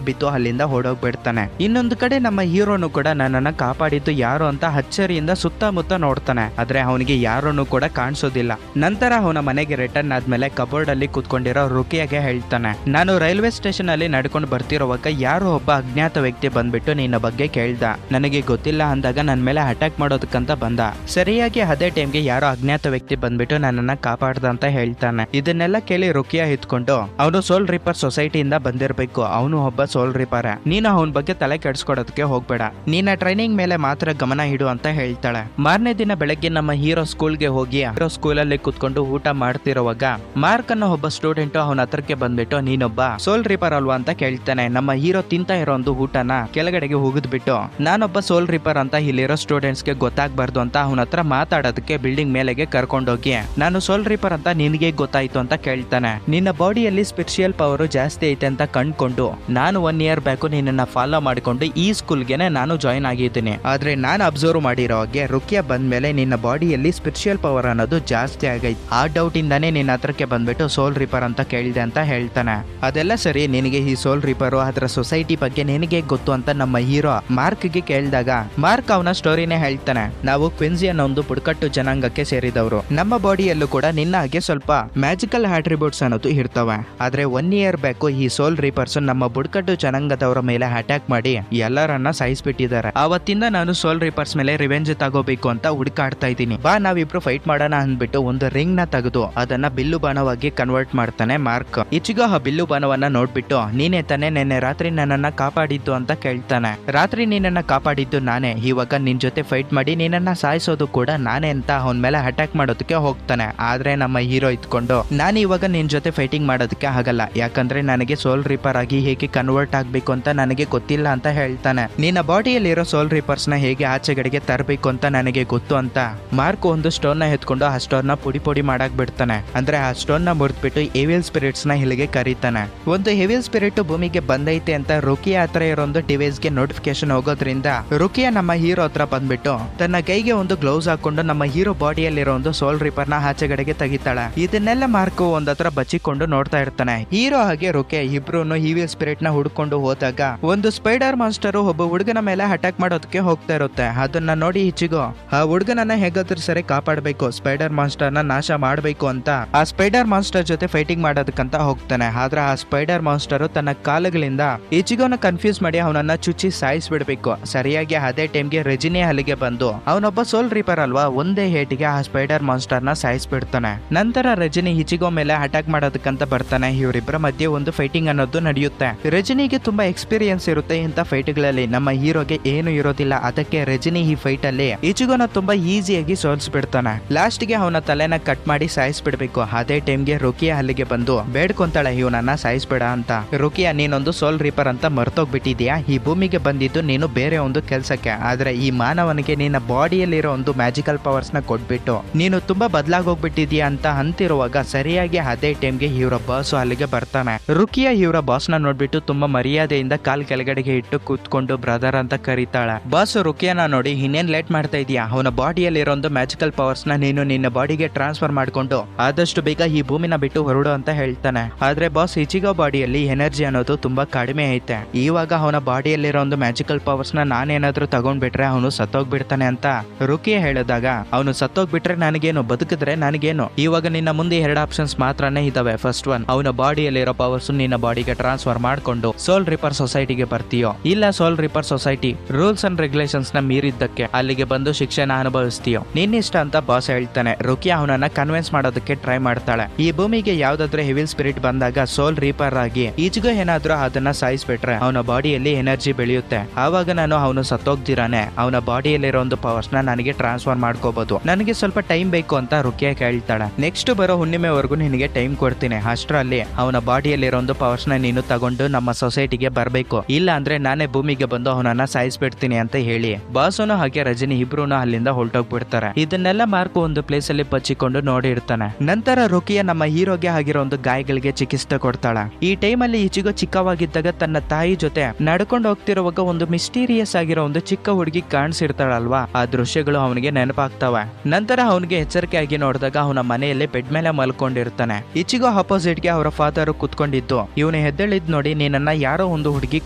ಬಿದ್ದು ಅಲ್ಲಿಂದ ಹೊಡೋಗ್ಬಿಡ್ತಾನೆ. ಇನ್ನೊಂದು ಕಡೆ ನಮ್ಮ ಹೀರೋನು ಕೂಡ ನನ್ನನ್ನ ಕಾಪಾಡಿದ್ದು ಯಾರು ಅಂತ ಅಚ್ಚರಿಯಿಂದ ಸುತ್ತಮುತ್ತ ನೋಡ್ತಾನೆ. ಆದ್ರೆ ಅವನಿಗೆ ಯಾರನ್ನು ಕೂಡ ಕಾಣಿಸೋದಿಲ್ಲ. ನಂತರ ಅವನ ಮನೆಗೆ ರಿಟರ್ನ್ ಆದ್ಮೇಲೆ ಕಬೋರ್ಡ್ ಅಲ್ಲಿ ಕುತ್ಕೊಂಡಿರೋ ರುಕಿಯಾಗೆ ಹೇಳ್ತಾನೆ, ನಾನು ರೈಲ್ವೆ ಸ್ಟೇಷನ್ ಅಲ್ಲಿ ನಡ್ಕೊಂಡು ಬರ್ತಿರೋವಾಗ ಯಾರೋ ಒಬ್ಬ ಅಜ್ಞಾತ ವ್ಯಕ್ತಿ ಬಂದ್ಬಿಟ್ಟು ನಿನ್ನ ಬಗ್ಗೆ ಕೇಳ್ದ. ನನಗೆ ಗೊತ್ತಿಲ್ಲ ಅಂದಾಗ ನನ್ನ ಮೇಲೆ ಅಟ್ಯಾಕ್ ಮಾಡೋದಕ್ಕಂತ ಬಂದ. ಸರಿಯಾಗಿ ಅದೇ ಟೈಮ್ಗೆ ಯಾರೋ ಅಜ್ಞಾತ ವ್ಯಕ್ತಿ ಬಂದ್ಬಿಟ್ಟು ನನ್ನನ್ನ ಕಾಪಾಡ್ದ ಅಂತ ಹೇಳ್ತಾನೆ. ಇದನ್ನೆಲ್ಲ ಕೇಳಿ ರುಕಿಯಾ ಎತ್ಕೊಂಡು, ಅವನು ಸೋಲ್ ರಿಪರ್ ಸೊಸೈಟಿಯಿಂದ ಬಂದಿರ್ಬೇಕು, ಅವನು ಒಬ್ಬ ಸೋಲ್ ರಿಪರ್, ನೀನು ಅವನ ಬಗ್ಗೆ ತಲೆ ಕೆಡಿಸ್ಕೊಡೋದಕ್ಕೆ ಹೋಗ್ಬೇಡ, ನಿನ್ನ ಟ್ರೈನಿಂಗ್ ಮೇಲೆ ಮಾತ್ರ ಗಮನ ಇಡು ಅಂತ ಹೇಳ್ತಾಳೆ. ಮಾರನೇ ದಿನ ಬೆಳಗ್ಗೆ ನಮ್ಮ ಹೀರೋ ಸ್ಕೂಲ್ಗೆ ಹೋಗಿ ಸ್ಕೂಲಲ್ಲಿ ಕುತ್ಕೊಂಡು ಊಟ ಮಾಡ್ತಿರುವಾಗ ಮಾರ್ಕ್ ಅನ್ನೋ ಒಬ್ಬ ಸ್ಟೂಡೆಂಟ್ ಅವನ ಹತ್ರಕ್ಕೆ ಬಂದ್ಬಿಟ್ಟು ನೀನೊಬ್ಬ ಸೋಲ್ ರಿಪರ್ ಅಲ್ವಾ ಅಂತ ಕೇಳ್ತಾನೆ. ನಮ್ಮ ಹೀರೋ ತಿಂತಾ ಇರೋ ಒಂದು ಊಟನ ಕೆಳಗಡೆಗೆ ಹೋಗಿದ್ಬಿಟ್ಟು ನಾನೊಬ್ಬ ಸೋಲ್ ರಿಪರ್ ಅಂತ ಇಲ್ಲಿರೋ ಸ್ಟೂಡೆಂಟ್ಸ್ ಗೆ ಗೊತ್ತಾಗ್ಬಾರ್ದು ಅಂತ ಅವನ ಹತ್ರ ಮಾತಾಡೋದಕ್ಕೆ ಬಿಲ್ಡಿಂಗ್ ಮೇಲೆಗೆ ಕರ್ಕೊಂಡೋಗಿ ನಾನು ಸೋಲ್ ರಿಪರ್ ಅಂತ ನಿನಗೆ ಗೊತ್ತಾಯ್ತು ಅಂತ ಕೇಳ್ತಾನೆ. ನಿನ್ನ ಬಾಡಿಯಲ್ಲಿ ಸ್ಪಿರಿಚುವಲ್ ಪವರ್ ಜಾಸ್ತಿ ಐತೆ ಅಂತ ಕಂಡ್ಕೊಂಡು ನಾನು 1 ಇಯರ್ ಬ್ಯಾಕ್ ನಿನ್ನ ಫಾಲೋ ಮಾಡಿಕೊಂಡು ಈ ಸ್ಕೂಲ್ಗೆನೆ ನಾನು ಜಾಯಿನ್ ಆಗಿದ್ದೀನಿ. ಆದ್ರೆ ನಾನು ಅಬ್ಸರ್ವ್ ಮಾಡಿರೋ ಹಾಗೆ ರುಕಿಯಾ ಬಂದ್ಮೇಲೆ ನಿನ್ನ ಬಾಡಿಯಲ್ಲಿ ಸ್ಪಿರಿಚುವಲ್ ಪವರ್ ಅನ್ನೋದು ಜಾಸ್ತಿ ಆಗೈತೆ. ಆ ಡೌಟ್ ಇಂದಾನೆ ನಿನ್ನ ಹತ್ರಕ್ಕೆ ಬಂದ್ಬಿಟ್ಟು ಸೋಲ್ ರಿಪರ್ ಅಂತ ಕೇಳಿದೆ ಅಂತ ಹೇಳ್ತಾನೆ. ಅದೆಲ್ಲ ಸರಿ, ನಿನಗೆ ಈ ಸೋಲ್ ರಿಪರ್ ಅದರ ಸೊಸೈಟಿ ಬಗ್ಗೆ ನಿನಗೆ ಗೊತ್ತು ಅಂತ ನಮ್ಮ ಹೀರೋ ಮಾರ್ಕ್ ಗೆ ಕೇಳಿದಾಗ ಮಾರ್ಕ್ ಅವನ ಸ್ಟೋರಿನೇ ಹೇಳ್ತಾನೆ. ನಾವು ಕ್ವಿನ್ಸಿ ಅನ್ನೋ ಒಂದು ಬುಡಕಟ್ಟು ಜನಾಂಗಕ್ಕೆ ಸೇರಿದವರು. ನಮ್ಮ ಬಾಡಿಯಲ್ಲೂ ಕೂಡ ನಿನ್ನ ಹಾಗೆ ಸ್ವಲ್ಪ ಮ್ಯಾಜಿಕಲ್ ಆಟ್ರಿಬ್ಯೂಟ್ಸ್ ಅನ್ನೋದು ಇರ್ತವೆ. ಆದ್ರೆ 1 ಇಯರ್ ಬ್ಯಾಕ್ ಈ ಸೋಲ್ ರಿಪರ್ಸ್ ನಮ್ಮ ಬುಡಕಟ್ಟು ಜನಾಂಗದವರ ಮೇಲೆ ಅಟ್ಯಾಕ್ ಮಾಡಿ ಎಲ್ಲರನ್ನ ಸಾಯಿಸ್ಬಿಟ್ಟಿದ್ದಾರೆ. ಆವತ್ತಿಂದ ನಾನು ಸೋಲ್ ರಿಪರ್ಸ್ ಮೇಲೆ ರಿವೆಂಜ್ ತಗೋಬೇಕು ಅಂತ ಹುಡುಕಾಡ್ತಾ ಇದ್ದೀನಿ. ಬಾ ನಾವಿಬ್ರು ಫೈಟ್ ಮಾಡೋಣ ಅಂದ್ಬಿಟ್ಟು ಒಂದು ರಿಂಗ್ ನ ತೆಗೆದು ಅದನ್ನ ಬಿಲ್ಲು ಬಾಣವಾಗಿ ಕನ್ವರ್ಟ್ ಮಾಡ್ತಾನೆ ಮಾರ್ಕ್. ಈಚಿಗೋ ಆ ಬಿಲ್ಲು ಬಾಣವನ್ನ ನೋಡ್ಬಿಟ್ಟು ನೀನೇ ತಾನೇ ನೆನ್ನೆ ರಾತ್ರಿ ನನ್ನನ್ನ ಕಾಪಾಡಿದ್ದು ಅಂತ ಕೇಳ್ತಾನೆ. ರಾತ್ರಿ ನಿನ್ನನ್ನ ಕಾಪಾಡಿದ್ದು ನಾನೇ, ಇವಾಗ ನಿನ್ ಜೊತೆ ಫೈಟ್ ಮಾಡಿ ನಿನ್ನನ್ನ ಸಾಯಿಸೋದು ಕೂಡ ನಾನೇ ಅಂತ ಅವನ ಮೇಲೆ ಅಟ್ಯಾಕ್ ಮಾಡೋದಕ್ಕೆ ಹೋಗ್ತಾನೆ. ಆದ್ರೆ ನಮ್ಮ ಹೀರೋ ಇದ್ಕೊಂಡು ನಾನು ಇವಾಗ ನಿನ್ ಜೊತೆ ಫೈಟಿಂಗ್ ಮಾಡೋದಕ್ಕೆ ಆಗಲ್ಲ, ಯಾಕಂದ್ರೆ ನನಗೆ ಸೋಲ್ ರಿಪರ್ ಆಗಿ ಹೇಗೆ ಕನ್ವರ್ಟ್ ಆಗ್ಬೇಕು ಅಂತ ನನಗೆ ಗೊತ್ತಿಲ್ಲ ಅಂತ ಹೇಳ್ತಾನೆ. ನಿನ್ನ ಬಾಡಿಯಲ್ಲಿರೋ ಸೋಲ್ ರಿಪರ್ಸ್ ನ ಹೇಗೆ ಆಚೆಗಡೆಗೆ ತರಬೇಕು ಅಂತ ನನಗೆ ಗೊತ್ತು ಅಂತ ಮಾರ್ಕ್ ಒಂದು ಸ್ಟೋನ್ ನ ಎತ್ಕೊಂಡು ಆ ಸ್ಟೋನ್ ನ ಪುಡಿ ಪುಡಿ ಮಾಡಕ್ ಬಿಡ್ತಾನೆ. ಅಂದ್ರೆ ಆ ಸ್ಟೋನ್ ನ ಮುರಿದ್ಬಿಟ್ಟು ಎವಿಲ್ ಸ್ಪಿರಿಟ್ಸ್ ನ ಇಲ್ಲಿಗೆ ಕರೀತಾನೆ. ಒಂದು ಎವಿಲ್ ಸ್ಪಿರಿಟ್ ಭೂಮಿಗೆ ಬಂದೈತೆ ಅಂತ ರುಕಿಯಾ ಹತ್ರ ಇರೋ ಒಂದು ಡಿವೈಸ್ ಗೆ ನೋಟಿಫಿಕೇಶನ್ ಹೋಗೋದ್ರಿಂದ ರುಕಿಯಾ ನಮ್ಮ ಹೀರೋ ಹತ್ರ ಬಂದ್ಬಿಟ್ಟು ತನ್ನ ಕೈಗೆ ಒಂದು ಗ್ಲೌಸ್ ಹಾಕೊಂಡು ನಮ್ಮ ಹೀರೋ ಬಾಡಿಯಲ್ಲಿರೋ ಒಂದು ಸೋಲ್ ರಿಪರ್ ನ ಆಚೆಗಡೆಗೆ ತೆಗಿತಾಳೆ. ಇದನ್ನೆಲ್ಲ ಮಾರ್ಕ್ ಒಂದತ್ರ ಬಚ್ಚಿಕೊಂಡು ನೋಡ್ತಾ ಇರ್ತಾನೆ. ಹೀರೋ ಹಾಗೆ ರುಕಿಯಾ ಇಬ್ರು ಇವಿಲ್ ಸ್ಪಿರಿಟ್ ನ ಹುಡ್ಕೊಂಡು ಹೋದಾಗ ಒಂದು ಸ್ಪೈಡರ್ ಮಾನ್ಸ್ಟರ್ ಒಬ್ಬ ಹುಡುಗನ ಮೇಲೆ ಅಟ್ಯಾಕ್ ಮಾಡೋದಕ್ಕೆ ಹೋಗ್ತಾ ಇರುತ್ತೆ. ಅದನ್ನ ನೋಡಿ ಈಚಿಗೋ ಆ ಹುಡುಗನನ್ನ ಹೇಗಾದ್ರೂ ಸರಿ ಕಾಪಾಡಬೇಕು, ಸ್ಪೈಡರ್ ಮಾನ್ಸ್ಟರ್ ನ ನಾಶ ಮಾಡಬೇಕು ಅಂತ ಆ ಸ್ಪೈಡರ್ ಮಾನ್ಸ್ಟರ್ ಜೊತೆ ಫೈಟಿಂಗ್ ಮಾಡೋದಕ್ಕಂತ ಹೋಗ್ತಾನೆ. ಆದ್ರೆ ಆ ಸ್ಪೈಡರ್ ಮಾನ್ಸ್ಟರ್ ತನ್ನ ಕಾಲುಗಳಿಂದ ಈಚಿಗೋನ ಕನ್ಫ್ಯೂಸ್ ಮಾಡಿ ಅವನನ್ನ ಚುಚ್ಚಿ ಸಾಯಿಸ್ಬಿಡ್ಬೇಕು. ಸರಿಯಾಗಿ ಅದೇ ಟೈಮ್ಗೆ ರೆಜಿನಿ ಅಲ್ಲಿಗೆ ಬಂದು ಅವನೊಬ್ಬ ಸೋಲ್ ರಿಪರ್ ಅಲ್ವಾ, ಒಂದೇ ಹೇಟಿಗೆ ಆ ಸ್ಪೈಡರ್ ಮಾನ್ಸ್ಟರ್ ನ ಸಾಯಿಸ್ಬಿಡ್ತಾನೆ. ನಂತರ ರೆಜಿನಿ ಈಚಿಗೋ ಮೇಲೆ ಅಟ್ಯಾಕ್ ಮಾಡೋದಕ್ಕಂತ ಬರ್ತಾನೆ. ಇವರಿಬ್ಬರ ಮಧ್ಯೆ ಒಂದು ಫೈಟಿಂಗ್ ಅನ್ನೋದು ನಡೆಯುತ್ತೆ. ರೆಜಿನಿಗೆ ತುಂಬಾ ಎಕ್ಸ್ಪೀರಿಯನ್ಸ್ ಇರುತ್ತೆ ಇಂತ ಫೈಟ್ ಗಳಲ್ಲಿ, ನಮ್ಮ ಹೀರೋಗೆ ಏನು ಇರೋದಿಲ್ಲ. ಅದಕ್ಕೆ ರೆಜಿನಿ ಈ ಫೈಟ್ ಅಲ್ಲಿ ಈಚಿಗೋನ ತುಂಬಾ ಈಸಿಯಾಗಿ ಸೋಲ್ಸ್ಬಿಡ್ತಾನೆ. ಲಾಸ್ಟ್ ಗೆ ಅವನ ತಲೆನ ಕಟ್ ಮಾಡಿ ಸಾಯಿಸ್ಬಿಡ್ಬೇಕು. ಅದೇ ಟೈಮ್ಗೆ ರುಕಿಯಾ ಅಲ್ಲಿಗೆ ಬಂದು ಬೇಡ್ಕೊಂತಾಳೆ ಇವನನ್ನ ಸಾಯಿಸ್ಬೇಡ ಅಂತ. ರುಕಿಯಾ ನೀನೊಂದು ಸೋಲ್ ರಿಪರ್ ಅಂತ ಮರ್ತೋಗ್ಬಿಟ್ಟಿದ್ಯಾ, ಈ ಭೂಮಿಗೆ ಬಂದಿದ್ದು ನೀನು ಬೇರೆ ಒಂದು ಕೆಲ್ಸಕ್ಕೆ, ಆದ್ರೆ ಈ ಮಾನವನಿಗೆ ನಿನ್ನ ಬಾಡಿಯಲ್ಲಿರೋ ಒಂದು ಮ್ಯಾಜಿಕಲ್ ಪವರ್ಸ್ ನ ಕೊಟ್ಬಿಟ್ಟು ನೀನು ತುಂಬಾ ಬದಲಾಗೋಗ್ಬಿಟ್ಟಿದ್ಯಾ ಅಂತ ಅಂತಿರುವಾಗ ಸರಿಯಾಗಿ ಅದೇ ಟೈಮ್ಗೆ ಇವರ ಬಾಸ್ ಅಲ್ಲಿಗೆ ಬರ್ತಾನೆ. ರುಕಿಯಾ ಇವರ ಬಾಸ್ ನ ನೋಡ್ಬಿಟ್ಟು ತುಂಬಾ ಮರ್ಯಾದೆಯಿಂದ ಕಾಲ್ ಕೆಳಗಡೆಗೆ ಇಟ್ಟು ಕೂತ್ಕೊಂಡು ಬ್ರದರ್ ಅಂತ ಕರೀತಾಳೆ. ಬಾಸ್ ರುಕಿಯಾನ ನೋಡಿ ಇನ್ನೇನ್ ಲೇಟ್ ಮಾಡ್ತಾ ಇದೀಯಾ, ಅವನ ಬಾಡಿಯಲ್ಲಿರೋ ಒಂದು ಮ್ಯಾಜಿಕಲ್ ಪವರ್ಸ್ ನ ನೀನು ನಿನ್ನ ಬಾಡಿಗೆ ಟ್ರಾನ್ಸ್ಫರ್ ಮಾಡ್ಕೊಂಡು ಆದಷ್ಟು ಬೇಗ ಈ ಭೂಮಿನ ಬಿಟ್ಟು ಹೊರಡು ಅಂತ ಹೇಳ್ತಾನೆ. ಆದ್ರೆ ಬಾಸ್ ಇಚಿಗೋ ಬಾಡಿಯಲ್ಲಿ ಎನರ್ಜಿ ಅನ್ನೋದು ತುಂಬಾ ಕಡಿಮೆ ಐತೆ. ಇವಾಗ ಅವನ ಬಾಡಿಯಲ್ಲಿರೋ ಒಂದು ಮ್ಯಾಜಿಕಲ್ ಪವರ್ಸ್ ನ ನಾನೇನಾದ್ರೂ ತಗೊಂಡ್ಬಿಟ್ರೆ ಅವನು ಸತ್ತೋಗ್ಬಿಡ್ತಾನೆ ಅಂತ ರುಕಿಯಾ ಹೇಳಿದಾಗ ಅವನು ಸತ್ತೋಗ್ಬಿಟ್ರೆ ನನಗೇನು, ಬದುಕಿದ್ರೆ ನನಗೇನು, ಇವಾಗ ನಿನ್ನ ಮುಂದೆ 2 ಆಪ್ಷನ್ಸ್ ಮಾತ್ರನೇ ಇದಾವೆ. ಫಸ್ಟ್ ಒನ್, ಅವನ ಬಾಡಿಯಲ್ಲಿರೋ ಪವರ್ಸ್ ನಿನ್ನ ಬಾಡಿಗೆ ಟ್ರಾನ್ಸ್ಫರ್ ಮಾಡ್ಕೊಂಡು ಸೋಲ್ ರಿಪರ್ ಸೊಸೈಟಿಗೆ ಬರ್ತೀಯೋ, ಇಲ್ಲ soul reaper society rules and regulations ನ ಮೀರಿದ್ದಕ್ಕೆ ಅಲ್ಲಿಗೆ ಬಂದು ಶಿಕ್ಷೆನ ಅನುಭವಿಸ್ತೀಯೋ, ನಿನ್ನಿಷ್ಟ ಅಂತ ಬಾಸ್ ಹೇಳ್ತಾನೆ. ರುಕಿಯಾ ಅವನನ್ನ ಕನ್ವಿನ್ಸ್ ಮಾಡೋದಕ್ಕೆ ಟ್ರೈ ಮಾಡ್ತಾಳೆ. ಈ ಭೂಮಿಗೆ ಯಾವ್ದಾದ್ರು ಹೆವಿಲ್ ಸ್ಪಿರಿಟ್ ಬಂದಾಗ ಸೋಲ್ ರಿಪರ್ ಆಗಿ ಈಚೆಗೂ ಏನಾದ್ರೂ ಅದನ್ನ ಸಾಯಿಸ್ಬಿಟ್ರೆ ಅವನ ಬಾಡಿಯಲ್ಲಿ ಎನರ್ಜಿ ಬೆಳೆಯುತ್ತೆ. ಆವಾಗ ನಾನು ಅವನು ಸತ್ತೋಗ್ದಿರಾನೆ ಅವನ ಬಾಡಿಯಲ್ಲಿರೋ ಒಂದು ಪವರ್ಸ್ ನ ನನಗೆ ಟ್ರಾನ್ಸ್ಫರ್ ಮಾಡ್ಕೋಬಹುದು, ನನಗೆ ಸ್ವಲ್ಪ ಟೈಮ್ ಬೇಕು ಅಂತ ರುಕಿಯಾ ಕೇಳ್ತಾಳೆ. ನೆಕ್ಸ್ಟ್ ಬರೋ ಹುಣ್ಣಿಮೆವರೆಗೂ ನಿನಗೆ ಟೈಮ್ ಕೊಡ್ತೀನಿ, ಅಷ್ಟರಲ್ಲಿ ಅವನ ಬಾಡಿಯಲ್ಲಿರೋ ಒಂದು ಪವರ್ಸ್ ನ ನೀನು ತಗೊಂಡು ನಮ್ಮ ಸೊಸೈಟಿಗೆ ಬರ್ಬೇಕು, ಇಲ್ಲ ಅಂದ್ರೆ ನಾನೇ ಭೂಮಿಗೆ ಬಂದು ಅವನನ್ನ ಸಾಯಿಸ್ಬಿಡ್ತೀನಿ ಅಂತ ಹೇಳಿ ಬಾಸನು ಹಾಗೆ ರಜನಿ ಇಬ್ರು ಅಲ್ಲಿಂದ ಹೊರಟೋಗ್ಬಿಡ್ತಾರೆ. ಇದನ್ನೆಲ್ಲ ಮಾರ್ಕ್ ಒಂದು ಪ್ಲೇಸ್ ಅಲ್ಲಿ ಬಚ್ಚಿಕೊಂಡು ನೋಡಿರ್ತಾನೆ. ನಂತರ ರುಕಿಯಾ ನಮ್ಮ ಹೀರೋಗೆ ಆಗಿರೋ ಒಂದು ಗಾಯಗಳಿಗೆ ಚಿಕಿತ್ಸೆ ಕೊಡ್ತಾಳ. ಈ ಟೈಮ್ ಅಲ್ಲಿ ಈಚಿಗೋ ಚಿಕ್ಕವಾಗಿದ್ದಾಗ ತನ್ನ ತಾಯಿ ಜೊತೆ ನಡ್ಕೊಂಡು ಹೋಗ್ತಿರುವಾಗ ಒಂದು ಮಿಸ್ಟೀರಿಯಸ್ ಆಗಿರೋ ಒಂದು ಚಿಕ್ಕ ಹುಡುಗಿ ಕಾಣಿಸಿರ್ತಾಳಲ್ವಾ, ಆ ದೃಶ್ಯಗಳು ಅವನಿಗೆ ನೆನಪಾಗ್ತವೆ. ನಂತರ ಅವನಿಗೆ ಎಚ್ಚರಿಕೆ ಆಗಿ ನೋಡಿದಾಗ ಅವನ ಮನೆಯಲ್ಲಿ ಬೆಡ್ ಮೇಲೆ ಮಲ್ಕೊಂಡಿರ್ತಾನೆ. ಈಚಿಗೋ ಆಪೋಸಿಟ್ ಗೆ ಅವರ ಫಾದರ್ ಕುತ್ಕೊಂಡಿದ್ದು ಇವನು ಹೆದ್ದೇಳಿದ್ ನೋಡಿ ನಿನ್ನನ್ನ ಯಾರೋ ಒಂದು ಹುಡುಗಿ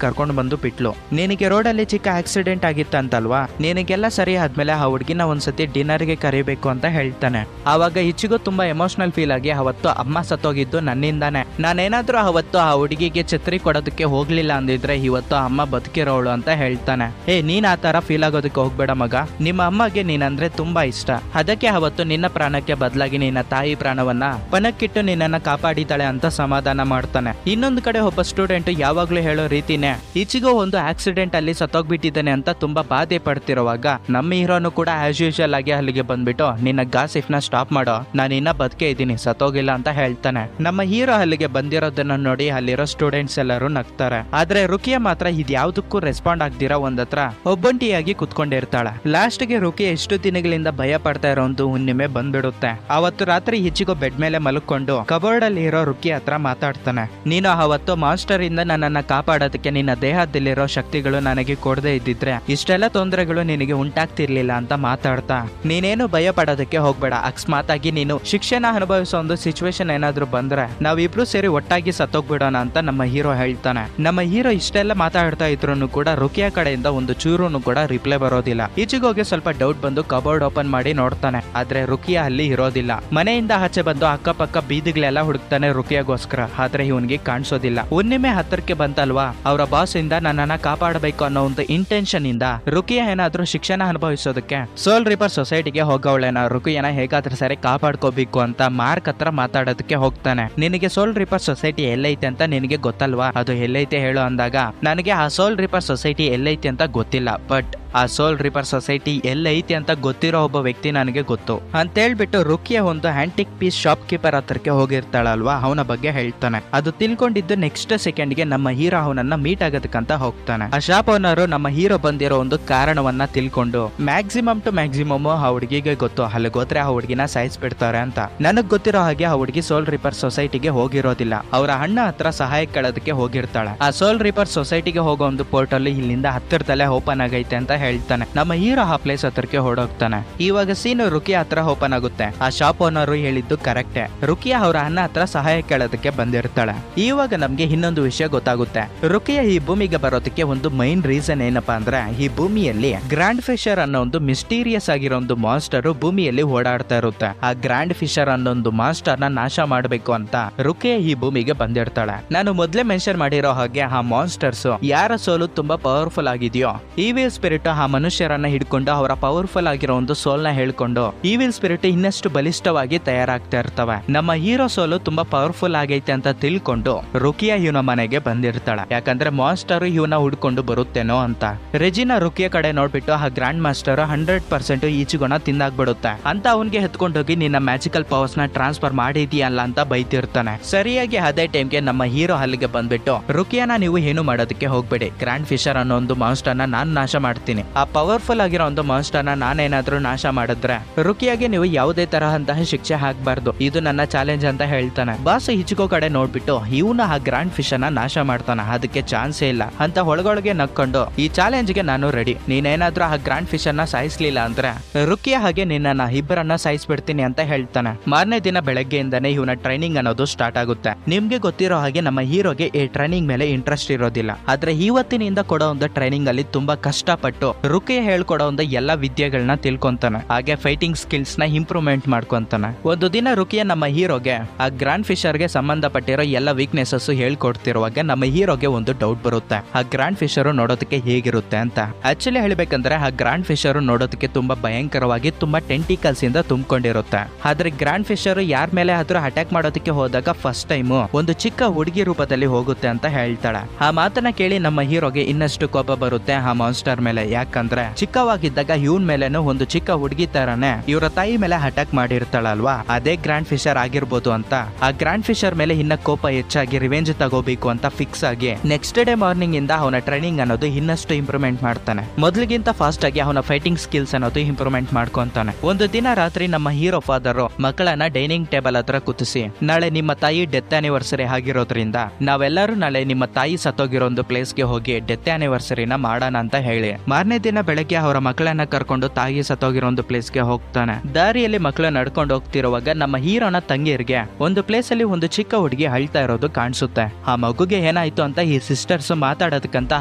ಕರ್ಕೊಂಡು ಬಂದು ಬಿಟ್ಲು, ನಿನಗೆ ರೋಡಲ್ಲಿ ಚಿಕ್ಕ ಆಕ್ಸಿಡೆಂಟ್ ಆಗಿತ್ತಂತಲ್ವಾ, ನಿನಗೆಲ್ಲ ಸರಿ ಆದ್ಮೇಲೆ ಆ ಹುಡುಗಿನ ಒಂದ್ಸತಿ ಡಿನ್ನರ್ ಗೆ ಕರಿಬೇಕು ಅಂತ ಹೇಳ್ತಾನೆ. ಆವಾಗ ಇಚ್ಚಿಗೂ ತುಂಬಾ ಎಮೋಷನಲ್ ಫೀಲ್ ಆಗಿ ಅವತ್ತು ಅಮ್ಮ ಸತ್ತೋಗಿದ್ದು ನನ್ನಿಂದಾನೆ, ನಾನೇನಾದ್ರೂ ಅವತ್ತು ಆ ಹುಡುಗಿಗೆ ಛತ್ರಿ ಕೊಡೋದಕ್ಕೆ ಹೋಗ್ಲಿಲ್ಲ ಅಂದಿದ್ರೆ ಇವತ್ತು ಅಮ್ಮ ಬದುಕಿರೋಳು ಅಂತ ಹೇಳ್ತಾನೆ. ನೀನ್ ಆ ತರ ಫೀಲ್ ಆಗೋದಕ್ಕೆ ಹೋಗ್ಬೇಡ ಮಗ, ನಿಮ್ಮ ಅಮ್ಮಗೆ ನೀನಂದ್ರೆ ತುಂಬಾ ಇಷ್ಟ, ಅದಕ್ಕೆ ಅವತ್ತು ನಿನ್ನ ಪ್ರಾಣಕ್ಕೆ ಬದಲಾಗಿ ನಿನ್ನ ತಾಯಿ ಪ್ರಾಣವನ್ನ ಪಣಕ್ಕಿಟ್ಟು ನಿನ್ನನ್ನ ಕಾಪಾಡಿತಾಳೆ ಅಂತ ಸಮಾಧಾನ ಮಾಡ್ತಾನೆ. ಇನ್ನೊಂದು ಕಡೆ ಒಬ್ಬ ಸ್ಟೂಡೆಂಟ್ ಯಾವಾಗ್ಲೂ ಹೇಳೋ ರೀತಿನೇ ಈಚಿಗೂ ಒಂದು ಆಕ್ಸಿಡೆಂಟ್ ಅಲ್ಲಿ ಸತ್ತೋಗ್ಬಿಟ್ಟಿದ್ದಾನೆ ಅಂತ ತುಂಬಾ ಬಾಧೆ ಪಡ್ತಿರುವಾಗ ನಮ್ಮ ಹೀರೋನು ಕೂಡ ಆಸ್ ಯೂಶುವಲ್ ಆಗಿ ಅಲ್ಲಿಗೆ ಬಂದ್ಬಿಟ್ಟು ನಿನ್ನ ಗಾಸಿಫ್ ನ ಸ್ಟಾಪ್ ಮಾಡೋ, ನಾನು ಇನ್ನ ಬದುಕೆ ಇದ್ದೀನಿ, ಸತ್ತೋಗಿಲ್ಲ ಅಂತ ಹೇಳ್ತಾನೆ. ನಮ್ಮ ಹೀರೋ ಅಲ್ಲಿಗೆ ಬಂದಿರೋದನ್ನ ನೋಡಿ ಅಲ್ಲಿರೋ ಸ್ಟೂಡೆಂಟ್ಸ್ ಎಲ್ಲರೂ ನಗ್ತಾರೆ. ಆದ್ರೆ ರುಕಿಯಾ ಮಾತ್ರ ಇದ್ಯಾವುದಕ್ಕೂ ರೆಸ್ಪಾಂಡ್ ಆಗ್ದಿರಾ ಒಂದತ್ರ ಒಬ್ಬಂಟಿಯಾಗಿ ಕುತ್ಕೊಂಡಿರ್ತಾಳೆ. ಲಾಸ್ಟ್ ಗೆ ರುಕಿಯಾ ಎಷ್ಟು ದಿನಗಳಿಂದ ಭಯ ಪಡ್ತಾ ಇರೋ ಒಂದು ಹುಣ್ಣಿಮೆ ಬಂದ್ಬಿಡುತ್ತೆ. ಅವತ್ತು ರಾತ್ರಿ ಹಿಚ್ಚಿಗೋ ಬೆಡ್ ಮೇಲೆ ಮಲ್ಕೊಂಡು ಕಬೋರ್ಡ್ ಅಲ್ಲಿ ಇರೋ ರುಕಿಯಾ ಹತ್ರ ಮಾತಾಡ್ತಾನೆ. ನೀನು ಅವತ್ತು ಮಾಸ್ಟರ್ ಇಂದ ನನ್ನನ್ನ ಕಾಪಾಡೋದಕ್ಕೆ ನಿನ್ನ ದೇಹದಲ್ಲಿರೋ ಶಕ್ತಿಗಳು ನನಗೆ ಕೊಡದೇ ಇದ್ದಿದ್ರೆ ಇಷ್ಟೆಲ್ಲ ತೊಂದರೆಗಳು ನಿನಗೆ ಉಂಟಾಗ್ತಿರ್ಲಿಲ್ಲ ಅಂತ ಮಾತಾಡ್ತಾ, ನೀನೇನು ಭಯ ಪಡೋದಕ್ಕೆ ಹೋಗ್ಬೇಡ, ಅಕಸ್ಮಾತ್ ಆಗಿ ನೀನು ಶಿಕ್ಷೆನ ಅನುಭವಿಸೋ ಒಂದು ಸಿಚುವೇಶನ್ ಏನಾದ್ರೂ ಬಂದ್ರೆ ನಾವಿಬ್ರು ಸೇರಿ ಒಟ್ಟಾಗಿ ಸತ್ತೋಗ್ಬಿಡೋಣ ಅಂತ ನಮ್ಮ ಹೀರೋ ಹೇಳ್ತಾನೆ. ನಮ್ಮ ಹೀರೋ ಇಷ್ಟೆಲ್ಲ ಮಾತಾಡ್ತಾ ಇದ್ರು ಕೂಡ ರುಕಿಯಾ ಕಡೆಯಿಂದ ಒಂದು ಚೂರುನು ಕೂಡ ರಿಪ್ಲೈ ಬರೋದಿಲ್ಲ. ಈಚೆಗೋಗಿ ಸ್ವಲ್ಪ ಡೌಟ್ ಬಂದು ಕಬೋರ್ಡ್ ಓಪನ್ ಮಾಡಿ ನೋಡ್ತಾನೆ, ಆದ್ರೆ ರುಕಿಯಾ ಅಲ್ಲಿ ಇರೋದಿಲ್ಲ. ಮನೆಯಿಂದ ಆಚೆ ಬಂದು ಅಕ್ಕಪಕ್ಕ ಬೀದಿಗಳೆಲ್ಲ ಹುಡುಕ್ತಾನೆ ರುಕಿಯಾಗೋಸ್ಕರ, ಆದ್ರೆ ಇವನ್ಗೆ ಕಾಣಿಸೋದಿಲ್ಲ. ಹುಣ್ಣಿಮೆ ಹತ್ತಿರಕ್ಕೆ ಬಂತಲ್ವಾ, ಅವರ ಬಾಸ್ ಇಂದ ನನ್ನನ್ನ ಕಾಪಾಡಬೇಕು ಅನ್ನೋ ಒಂದು ಇಂಟೆನ್ಷನ್ ಇಂದ ರುಕಿಯಾ ಏನಾದ್ರೂ ಶಿಕ್ಷಣ ಅನುಭವಿಸೋದಕ್ಕೆ ಸೋಲ್ ರಿಪರ್ ಸೊಸೈಟಿಗೆ ಹೋಗವಳೇನ, ರುಕಿಯಾನ ಹೇಗಾದ್ರೂ ಸರಿ ಕಾಪಾಡ್ಕೋಬೇಕು ಅಂತ ಮಾರ್ಕ್ ಹತ್ರ ಮಾತಾಡೋದಕ್ಕೆ ಹೋಗ್ತಾನೆ. ನಿನಗೆ ಸೋಲ್ ರಿಪರ್ ಸೊಸೈಟಿ ಎಲ್ಲೈತೆ ಅಂತ ನಿನಗೆ ಗೊತ್ತಲ್ವಾ, ಅದು ಎಲ್ಲೈತೆ ಹೇಳು ಅಂದಾಗ ನನಗೆ ಆ ಸೋಲ್ ರಿಪರ್ ಸೊಸೈಟಿ ಎಲ್ಲೈತೆ ಅಂತ ಗೊತ್ತಿಲ್ಲ, ಬಟ್ ಆ ಸೋಲ್ ರಿಪರ್ ಸೊಸೈಟಿ ಎಲ್ಲೈತಿ ಅಂತ ಗೊತ್ತಿರೋ ಒಬ್ಬ ವ್ಯಕ್ತಿ ನನಗೆ ಗೊತ್ತು ಅಂತ ಹೇಳ್ಬಿಟ್ಟು ರುಕಿಯಾ ಒಂದು ಆಂಟಿಕ್ ಪೀಸ್ ಶಾಪ್ ಕೀಪರ್ ಹತ್ರಕ್ಕೆ ಹೋಗಿರ್ತಾಳಲ್ವಾ, ಅವನ ಬಗ್ಗೆ ಹೇಳ್ತಾನೆ. ಅದು ತಿಳ್ಕೊಂಡಿದ್ದು ನೆಕ್ಸ್ಟ್ ಸೆಕೆಂಡ್ ಗೆ ನಮ್ಮ ಹೀರೋ ಅವನನ್ನ ಮೀಟ್ ಆಗೋದಕ್ಕಂತ ಹೋಗ್ತಾನೆ. ಆ ಶಾಪ್ ಓನರು ನಮ್ಮ ಹೀರೋ ಬಂದಿರೋ ಒಂದು ಕಾರಣವನ್ನ ತಿಳ್ಕೊಂಡು ಮ್ಯಾಕ್ಸಿಮಮ್ ಟು ಮ್ಯಾಕ್ಸಿಮಮ್ ಆ ಹುಡುಗಿಗೆ ಗೊತ್ತು, ಅಲ್ಲಿ ಹೋದ್ರೆ ಆ ಹುಡುಗಿನ ಸಾಯಿಸ್ಬಿಡ್ತಾರೆ ಅಂತ. ನನಗ್ ಗೊತ್ತಿರೋ ಹಾಗೆ ಆ ಹುಡುಗಿ ಸೋಲ್ ರಿಪರ್ ಸೊಸೈಟಿಗೆ ಹೋಗಿರೋದಿಲ್ಲ, ಅವರ ಅಣ್ಣ ಹತ್ರ ಸಹಾಯ ಕೇಳೋದಕ್ಕೆ ಹೋಗಿರ್ತಾಳೆ. ಆ ಸೋಲ್ ರಿಪರ್ ಸೊಸೈಟಿಗೆ ಹೋಗೋ ಒಂದು ಪೋರ್ಟಲ್ ಇಲ್ಲಿಂದ ಹತ್ತಿರದಲ್ಲೇ ಓಪನ್ ಆಗೈತೆ ಅಂತ ಹೇಳ್ತಾನೆ. ನಮ್ಮ ಹೀರೋ ಆ ಪ್ಲೇಸ್ ಹತ್ರಕ್ಕೆ ಹೊಡೋಗ್ತಾನೆ. ಇವಾಗ ಸೀನು ರುಕಿಯಾ ಹತ್ರ ಓಪನ್ ಆಗುತ್ತೆ. ಆ ಶಾಪ್ ಓನರ್ ಹೇಳಿದ್ದು ಕರೆಕ್ಟೇ, ರುಕಿಯಾ ಅವರ ಅಣ್ಣ ಹತ್ರ ಸಹಾಯ ಕೇಳೋದಕ್ಕೆ ಬಂದಿರ್ತಾಳೆ. ಇವಾಗ ನಮ್ಗೆ ಇನ್ನೊಂದು ವಿಷಯ ಗೊತ್ತಾಗುತ್ತೆ, ರುಕಿಯಾ ಈ ಭೂಮಿಗೆ ಬರೋದಕ್ಕೆ ಒಂದು ಮೈನ್ ರೀಸನ್ ಏನಪ್ಪಾ ಅಂದ್ರೆ, ಈ ಭೂಮಿಯಲ್ಲಿ ಗ್ರ್ಯಾಂಡ್ ಫಿಶರ್ ಅನ್ನೋ ಒಂದು ಮಿಸ್ಟೀರಿಯಸ್ ಆಗಿರೋ ಒಂದು ಮಾಸ್ಟರ್ ಭೂಮಿಯಲ್ಲಿ ಓಡಾಡ್ತಾ ಇರುತ್ತೆ. ಆ ಗ್ರ್ಯಾಂಡ್ ಫಿಶರ್ ಅನ್ನೋ ಒಂದು ಮಾಸ್ಟರ್ ನ ನಾಶ ಮಾಡಬೇಕು ಅಂತ ರುಕಿಯಾ ಈ ಭೂಮಿಗೆ ಬಂದಿರ್ತಾಳೆ. ನಾನು ಮೊದ್ಲೇ ಮೆನ್ಷನ್ ಮಾಡಿರೋ ಹಾಗೆ ಆ ಮಾನ್ಸ್ಟರ್ಸ್ ಯಾರ ಸೋಲು ತುಂಬಾ ಪವರ್ಫುಲ್ ಆಗಿದೆಯೋ, ಈವಿಲ್ ಸ್ಪಿರಿಟ್ ಆ ಮನುಷ್ಯರನ್ನ ಹಿಡ್ಕೊಂಡು ಅವರ ಪವರ್ಫುಲ್ ಆಗಿರೋ ಒಂದು ಸೋಲ್ ನ ಹೇಳ್ಕೊಂಡು ಈವಿಲ್ ಸ್ಪಿರಿಟ್ ಇನ್ನಷ್ಟು ಬಲಿಷ್ಠವಾಗಿ ತಯಾರಾಗ್ತಾ ಇರ್ತವೆ. ನಮ್ಮ ಹೀರೋ ಸೋಲು ತುಂಬಾ ಪವರ್ಫುಲ್ ಆಗೈತೆ ಅಂತ ತಿಳ್ಕೊಂಡು ರುಕಿಯಾ ಇವನ ಮನೆಗೆ ಬಂದಿರ್ತಾಳೆ, ಯಾಕಂದ್ರೆ ಮಾಸ್ಟರ್ ಇವನ ಹುಡ್ಕೊಂಡು ಬರುತ್ತೇನೋ ಅಂತ. ರೆಜಿನಾ ರುಕಿಯಾ ಕಡೆ ನೋಡ್ಬಿಟ್ಟು ಆ ಗ್ರ್ಯಾಂಡ್ ಮಾಸ್ಟರ್ 100% ಈಚುಗುಣ ತಿಂದಾಗ್ಬಿಡುತ್ತೆ ಅಂತ ಅವನ್ಗೆ ಎತ್ಕೊಂಡೋಗಿ ನಿನ್ನ ಮ್ಯಾಜಿಕಲ್ ಪವರ್ಸ್ ನ ಟ್ರಾನ್ಸ್ಫರ್ ಮಾಡಿದೀಯಲ್ಲ ಅಂತ ಬೈತಿರ್ತಾನೆ. ಸರಿಯಾಗಿ ಅದೇ ಟೈಮ್ಗೆ ನಮ್ಮ ಹೀರೋ ಅಲ್ಲಿಗೆ ಬಂದ್ಬಿಟ್ಟು, ರುಕಿಯಾನ ನೀವು ಏನು ಮಾಡೋದಕ್ಕೆ ಹೋಗ್ಬೇಡಿ, ಗ್ರ್ಯಾಂಡ್ ಫಿಶರ್ ಅನ್ನೋ ಒಂದು ಮಾಸ್ಟರ್ ನ ನಾನ್ ನಾಶ ಮಾಡ್ತೀನಿ, ಆ ಪವರ್ಫುಲ್ ಆಗಿರೋ ಒಂದು ಮಾಸ್ಟರ್ ನ ನಾನೇನಾದ್ರೂ ನಾಶ ಮಾಡಿದ್ರೆ ರುಕಿಯಾಗೆ ನೀವು ಯಾವುದೇ ತರಹಂತಹ ಶಿಕ್ಷೆ ಹಾಕ್ಬಾರ್ದು, ಇದು ನನ್ನ ಚಾಲೆಂಜ್ ಅಂತ ಹೇಳ್ತಾನೆ. ಬಾಸ್ ಹಿಚ್ಕೋ ಕಡೆ ನೋಡ್ಬಿಟ್ಟು ಇವನು ಆ ಗ್ರ್ಯಾಂಡ್ ಫಿಶ್ ನ ನಾಶ ಮಾಡ್ತಾನೆ, ಅದಕ್ಕೆ ಚಾನ್ಸೇ ಇಲ್ಲ ಅಂತ ಒಳಗೊಳಗೆ ನಕ್ಕೊಂಡು, ಈ ಚಾಲೆಂಜ್ ಗೆ ನಾನು ರೆಡಿ, ನೀನೇನಾದ್ರೂ ಆ ಗ್ರ್ಯಾಂಡ್ ಫಿಶ್ ಅನ್ನ ಸಾಯಿಸ್ಲಿಲ್ಲ ಅಂದ್ರೆ ರುಕಿಯಾ ಹಾಗೆ ನಿನ್ನ ಇಬ್ಬರನ್ನ ಸಾಯಿಸ್ಬಿಡ್ತೀನಿ ಅಂತ ಹೇಳ್ತಾನೆ. ಮಾರನೇ ದಿನ ಬೆಳಗ್ಗೆಯಿಂದಾನೆ ಇವನ ಟ್ರೈನಿಂಗ್ ಅನ್ನೋದು ಸ್ಟಾರ್ಟ್ ಆಗುತ್ತೆ. ನಿಮ್ಗೆ ಗೊತ್ತಿರೋ ಹಾಗೆ ನಮ್ಮ ಹೀರೋಗೆ ಈ ಟ್ರೈನಿಂಗ್ ಮೇಲೆ ಇಂಟ್ರೆಸ್ಟ್ ಇರೋದಿಲ್ಲ, ಆದ್ರೆ ಇವತ್ತಿನಿಂದ ಕೊಡೋ ಒಂದು ಟ್ರೈನಿಂಗ್ ಅಲ್ಲಿ ತುಂಬಾ ಕಷ್ಟಪಟ್ಟು ರುಕಿಯಾ ಹೇಳ್ಕೊಡೋ ಒಂದು ಎಲ್ಲಾ ವಿದ್ಯೆಗಳನ್ನ ತಿಳ್ಕೊಂತಾನೆ, ಹಾಗೆ ಫೈಟಿಂಗ್ ಸ್ಕಿಲ್ಸ್ ನ ಇಂಪ್ರೂವ್ಮೆಂಟ್ ಮಾಡ್ಕೊಂತಾನೆ. ಒಂದು ದಿನ ರುಕಿಯಾ ನಮ್ಮ ಹೀರೋಗೆ ಆ ಗ್ರ್ಯಾಂಡ್ ಫಿಶರ್ ಗೆ ಸಂಬಂಧಪಟ್ಟಿರೋ ಎಲ್ಲ ವೀಕ್ನೆಸಸ್ ಹೇಳ್ಕೊಡ್ತಿರುವಾಗ ನಮ್ಮ ಹೀರೋಗೆ ಒಂದು ಡೌಟ್ ಬರುತ್ತೆ, ಆ ಗ್ರ್ಯಾಂಡ್ ಫಿಶರ್ ನೋಡೋದಕ್ಕೆ ಹೇಗಿರುತ್ತೆ ಅಂತ. ಆಕ್ಚುಲಿ ಹೇಳ್ಬೇಕಂದ್ರೆ ಆ ಗ್ರ್ಯಾಂಡ್ ಫಿಶರ್ ನೋಡೋದಕ್ಕೆ ತುಂಬಾ ಭಯಂಕರವಾಗಿ ತುಂಬಾ ಟೆಂಟಿಕಲ್ಸ್ ಇಂದ ತುಂಬಿಕೊಂಡಿರುತ್ತೆ. ಆದ್ರೆ ಗ್ರ್ಯಾಂಡ್ ಫಿಶರ್ ಯಾರ ಮೇಲೆ ಆದ್ರೂ ಅಟ್ಯಾಕ್ ಮಾಡೋದಕ್ಕೆ ಹೋದಾಗ ಫಸ್ಟ್ ಟೈಮ್ ಒಂದು ಚಿಕ್ಕ ಹುಡುಗಿ ರೂಪದಲ್ಲಿ ಹೋಗುತ್ತೆ ಅಂತ ಹೇಳ್ತಾಳೆ. ಆ ಮಾತನ್ನ ಕೇಳಿ ನಮ್ಮ ಹೀರೋಗೆ ಇನ್ನಷ್ಟು ಕೋಪ ಬರುತ್ತೆ ಆ ಮಾನ್ಸ್ಟರ್ ಮೇಲೆ, ಯಾಕಂದ್ರೆ ಚಿಕ್ಕವಾಗಿದ್ದಾಗ ಇವನ್ ಮೇಲೇನು ಒಂದು ಚಿಕ್ಕ ಹುಡುಗಿ ತರಾನೇ ಇವರ ತಾಯಿ ಮೇಲೆ ಅಟ್ಯಾಕ್ ಮಾಡಿರ್ತಾಳಲ್ವಾ, ಅದೇ ಗ್ರ್ಯಾಂಡ್ ಫಿಶರ್ ಆಗಿರ್ಬೋದು ಅಂತ ಆ ಗ್ರ್ಯಾಂಡ್ ಫಿಶರ್ ಮೇಲೆ ಇನ್ನ ಕೋಪ ಹೆಚ್ಚಾಗಿ ರಿವೆಂಜ್ ತಗೋಬೇಕು ಅಂತ ಫಿಕ್ಸ್ ಆಗಿ ನೆಕ್ಸ್ಟ್ ಡೇ ಮಾರ್ನಿಂಗ್ ಇಂದ ಅವನ ಟ್ರೈನಿಂಗ್ ಅನ್ನೋದು ಇನ್ನಷ್ಟು ಇಂಪ್ರೂವ್ಮೆಂಟ್ ಮಾಡ್ತಾನೆ. ಮೊದಲಿಗಿಂತ ಫಾಸ್ಟ್ ಆಗಿ ಅವನ ಫೈಟಿಂಗ್ ಸ್ಕಿಲ್ಸ್ ಅನ್ನೋದು ಇಂಪ್ರೂವ್ಮೆಂಟ್ ಮಾಡ್ಕೊಂತಾನೆ. ಒಂದು ದಿನ ರಾತ್ರಿ ನಮ್ಮ ಹೀರೋ ಫಾದರ್ ಮಕ್ಕಳನ್ನ ಡೈನಿಂಗ್ ಟೇಬಲ್ ಹತ್ರ ಕುತ್ತಿಸಿ, ನಾಳೆ ನಿಮ್ಮ ತಾಯಿ ಡೆತ್ ಆನಿವರ್ಸರಿ ಆಗಿರೋದ್ರಿಂದ ನಾವೆಲ್ಲರೂ ನಾಳೆ ನಿಮ್ಮ ತಾಯಿ ಸತ್ತೋಗಿರೋ ಒಂದು ಪ್ಲೇಸ್ಗೆ ಹೋಗಿ ಡೆತ್ ಆನಿವರ್ಸರಿನ ಮಾಡೋಣ ಅಂತ ಹೇಳಿ ಮಾರನೇ ಮಾರನೇ ದಿನ ಬೆಳಗ್ಗೆ ಅವರ ಮಕ್ಕಳನ್ನ ಕರ್ಕೊಂಡು ತಾಯಿ ಸತ್ತೋಗಿರೋ ಒಂದು ಪ್ಲೇಸ್ಗೆ ಹೋಗ್ತಾನೆ. ದಾರಿಯಲ್ಲಿ ಮಕ್ಕಳು ನಡ್ಕೊಂಡು ಹೋಗ್ತಿರುವಾಗ ನಮ್ಮ ಹೀರೋನ ತಂಗಿಯರಿಗೆ ಒಂದು ಪ್ಲೇಸ್ ಅಲ್ಲಿ ಒಂದು ಚಿಕ್ಕ ಹುಡುಗಿ ಅಳ್ತಾ ಇರೋದು ಕಾಣಿಸುತ್ತೆ. ಆ ಮಗುಗೆ ಏನಾಯ್ತು ಅಂತ ಈ ಸಿಸ್ಟರ್ಸ್ ಮಾತಾಡೋದಕ್ಕಂತ